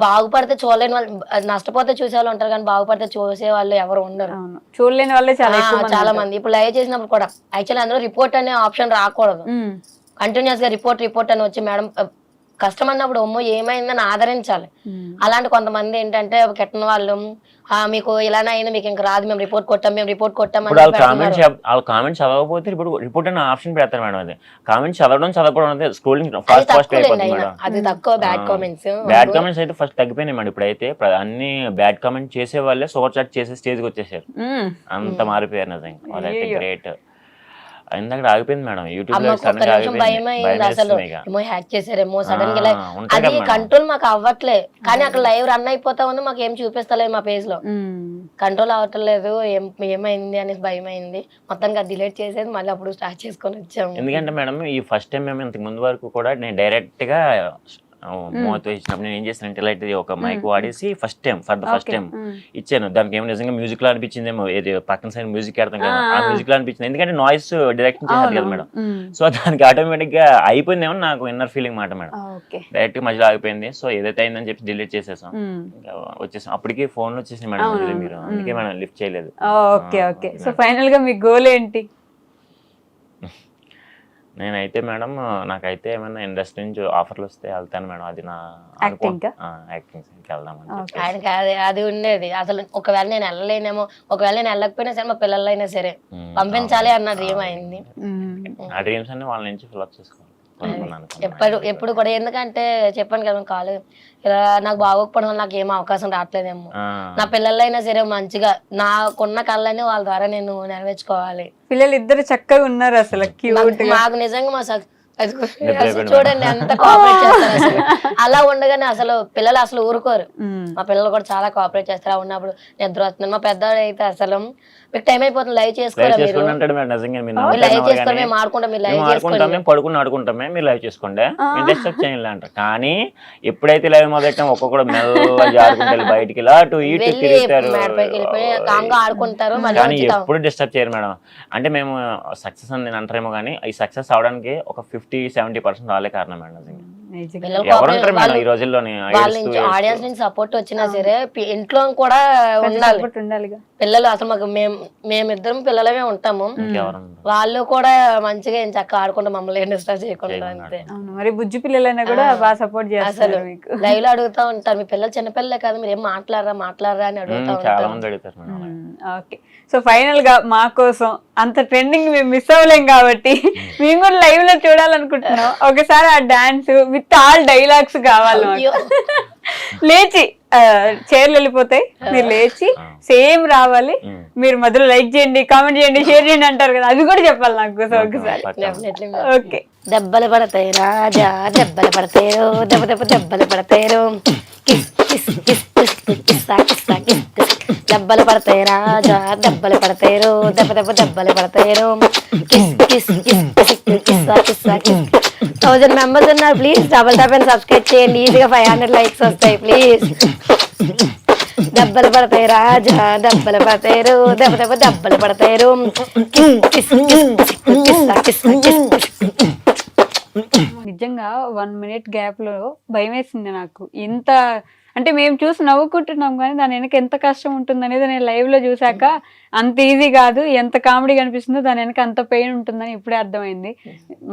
బాగుపడితే చూడలేని వాళ్ళు, నష్టపోతే చూసే వాళ్ళు ఉంటారు కానీ బాగుపడితే చూసే వాళ్ళు ఎవరు ఉండరు, చూడలేని వాళ్ళే చాలా మంది. ఇప్పుడు లైవ్ చేసినప్పుడు కూడా యాక్చువల్లీ అందులో రిపోర్ట్ అనే ఆప్షన్ రాకూడదు, కంటిన్యూస్ గా రిపోర్ట్ అని వచ్చి మేడం కష్టం అన్నప్పుడు అమ్మో ఏమైందని ఆదరించాలి. అలాంటి కొంతమంది ఏంటంటే కెట్టిన వాళ్ళు మీకు ఇలానే అయింది మీకు ఇంకా రాదు, మేము రిపోర్ట్ కొట్టాం కామెంట్స్ చదవకపోతే రిపోర్ట్ అనే ఆప్షన్ పెడతారు మేడం. అది కామెంట్స్ చదవడం స్క్రోలింగ్ ఫాస్ట్ అది తక్కువ. బ్యాడ్ కామెంట్స్ అయితే ఫస్ట్ తగ్గిపోయినాయి మేడం. ఇప్పుడైతే అన్ని బ్యాడ్ కామెంట్స్ చేసే వాళ్ళే సూపర్ చాట్ చేసే స్టేజ్కి వచ్చేసారు, అంత మారిపోయారు నిజంగా. వాళ్ళైతే గ్రేట్. ఇందాక ఆగిపోయింది మేడం యూట్యూబ్ లో, హ్యాక్ చేసారేమో సడన్ గా. అది కంట్రోల్ మాకు అవ్వట్లే, కానీ అక్కడ లైవ్ రన్ అయిపోతా ఉంది, మాకు ఏం చూపిస్తలేదు మా పేజ్ లో, కంట్రోల్ అవ్వట్లేదు. ఏమైంది అనేసి భయం అయింది, మొత్తానికి అది డిలీట్ చేసేది మళ్ళీ అప్పుడు స్టార్ట్ చేసుకొని వచ్చాము. ఎందుకంటే మేడం ఈ ఫస్ట్ టైం మేము ఇంతకు ముందు వరకు కూడా నేను డైరెక్ట్ గా మోతో ఇచ్చినప్పుడు నేను ఏం చేస్తానంటే ఇలా అయితే ఒక మైక్ వాడేసి ఫస్ట్ టైం ఇచ్చాను. దానికి ఏమో నిజంగా మ్యూజిక్ లో అనిపించిందేమో, ఏది పక్కన సైడ్ మ్యూజిక్ ఆడతాం కదా ఆ మ్యూజిక్ లో అనిపించింది, ఎందుకంటే నాయిస్ డైరెక్ట్ చేయాలి కదా మేడం. సో దానికి ఆటోమేటిక్ గా అయిపోయిందేమో నాకు ఇన్నర్ ఫీలింగ్ మాట మేడం. డైరెక్ట్ మధ్యలో ఆగిపోయింది. సో ఏదైతే అయిందని చెప్పి డిలీట్ చేసేసాం, వచ్చేసాం. అప్పటికి ఫోన్ వచ్చేసింది మేడం మీరు, అందుకే మేడం లిఫ్ట్ చేయలేదు. Okay okay. సో ఫైనల్ గా మీ గోల్ ఏంటి? నేనైతే మేడం నాకైతే ఏమైనా ఇండస్ట్రీ నుంచి ఆఫర్లు వస్తే వెళ్తాను మేడం. అది నా యాక్టింగ్ సైడ్కి వెళ్దామని. ఆయనకి అది ఉండేది అసలు. ఒకవేళ నేను వెళ్ళలేనేమో, ఒకవేళ నేను వెళ్ళకపోయినా సరే మా పిల్లలైనా సరే పంపించాలి అన్న డ్రీమ్ అయింది. ఆ డ్రీమ్స్ అన్ని వాళ్ళ నుంచి ఫిల్అప్ చేసుకోవాలి ఎప్పుడు కూడా. ఎందుకంటే చెప్పాను కదా కాలు ఇలా నాకు బాగోకపోవడం వల్ల నాకు ఏం అవకాశం రావట్లేదేమో. నా పిల్లలైనా సరే మంచిగా నాకున్న కళ్ళని వాళ్ళ ద్వారా నేను నెరవేర్చుకోవాలి. పిల్లలు ఇద్దరు చక్కగా ఉన్నారు అసలు, మాకు నిజంగా మా చూడండి ఎంత కోఆపరేట్ చేస్తారు అసలు. అలా ఉండగానే అసలు పిల్లలు అసలు ఊరుకోరు. మా పిల్లలు కూడా చాలా కోఆపరేట్ చేస్తారు. అలా ఉన్నప్పుడు నిద్ర వస్తుంది. మా పెద్దవాడు అయితే అసలు మీకు టైం అయిపోతుంది, లైవ్ చేసుకోరా మీరు, లైవ్ చేసుకోండి, మేము ఆడుకుంటాం, మీరు లైవ్ చేసుకోండి, పడుకుని ఆడుకుంటామే, మీరు లైవ్ చేసుకోండి, డిస్టర్బ్ చేయాలి అంట. కానీ ఎప్పుడైతే లైవ్ మొదలెట్టాం ఒక్కొక్కడు మెల్లగా జారుకుంటారు బయటికి, ఇలా అటు ఇటు తిరుగుతారు, ఆడుకుంటారు. కానీ ఎప్పుడు డిస్టర్బ్ చేయరు మేడం. అంటే మేము సక్సెస్ అని నేను అంటారేమో కానీ ఈ సక్సెస్ అవడానికి ఒక 50-70% వాళ్ళే కారణం మేడం. ఈ రోజుల్లోని ఆడియన్స్ నుంచి సపోర్ట్ వచ్చినా సరే ఇంట్లో కూడా ఉండాలి పిల్లలు. అసలు మాకు మేమిద్దరం పిల్లలమే ఉంటాము, వాళ్ళు కూడా మంచిగా ఏం చక్కగా ఆడుకుంటాం, మమ్మల్ని ఏం డిస్టర్బ్ చేయకుండా. అంతే. మరి బుజ్జి పిల్లలైనా కూడా బాగా సపోర్ట్ చేస్తారు. లైవ్ లో అడుగుతా ఉంటారు, మీ పిల్లలు చిన్నపిల్లలే కదా మీరు ఏం మాట్లాడరా అని అడుగుతా ఉంటారు. ఓకే. సో ఫైనల్ గా మా కోసం అంత ట్రెండింగ్ మేము మిస్ అవ్వలేం కాబట్టి మేము కూడా లైవ్ లో చూడాలనుకుంటున్నాం. ఒకసారి ఆ డాన్స్ విత్ ఆల్ డైలాగ్స్ కావాలి. లేచి చైర్లు వెళ్ళిపోతాయి, మీరు లేచి సేమ్ రావాలి. మీరు మధ్యలో లైక్ చేయండి, కామెంట్ చేయండి, షేర్ చేయండి అంటారు కదా, అది కూడా చెప్పాలి నాకు ఒకసారి. ఓకే. దెబ్బలు పడతాయి రాజా, దెబ్బలు పడతాయి, దెబ్బలు పడతాయి, దెబ్బలు పడతాయి రాజా, దెబ్బలు పడతాయి, దెబ్బలు పడతాయి. 1000 మెంబర్స్ ఉన్నారు, please double tap and subscribe చేయండి. ఈజీగా 500 లైక్స్ వస్తాయి ప్లీజ్. దెబ్బలు పడతాయి రాజా, దెబ్బలు పడతాయి, దెబ్బలు పడతాయి. నిజంగా 1 minute గ్యాప్ లో భయం వేసింది నాకు. ఇంత అంటే మేము చూసి నవ్వుకుంటున్నాం కానీ దాని వెనక ఎంత కష్టం ఉంటుంది అనేది నేను లైవ్ లో చూసాక అంత ఈజీ కాదు, ఎంత కామెడీ కనిపిస్తుందో దాని వెనక అంత పెయిన్ ఉంటుందని ఇప్పుడే అర్థమైంది.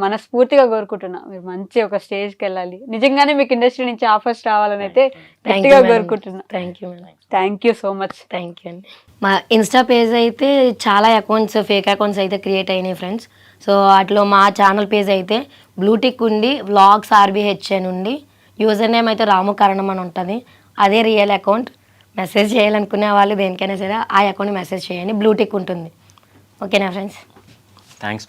మనస్ఫూర్తిగా కోరుకుంటున్నా మీరు మంచి ఒక స్టేజ్కి వెళ్ళాలి. నిజంగానే మీకు ఇండస్ట్రీ నుంచి ఆఫర్స్ రావాలని అయితే గట్టిగా కోరుకుంటున్నా. Thank you so much. Thank you అండి. మా ఇన్స్టా పేజ్ అయితే చాలా అకౌంట్స్, ఫేక్ అకౌంట్స్ అయితే క్రియేట్ అయినాయి ఫ్రెండ్స్. సో వాటిలో మా ఛానల్ పేజ్ అయితే బ్లూటిక్ ఉండి వ్లాగ్స్ RBH అని ఉండి, యూజర్ నేమ్ అయితే రాముకరణం అని ఉంటుంది, అదే రియల్ అకౌంట్. మెసేజ్ చేయాలనుకునే వాళ్ళు దేనికైనా సరే ఆ అకౌంట్ మెసేజ్ చేయండి, బ్లూటిక్ ఉంటుంది. ఓకేనా ఫ్రెండ్స్? థ్యాంక్స్.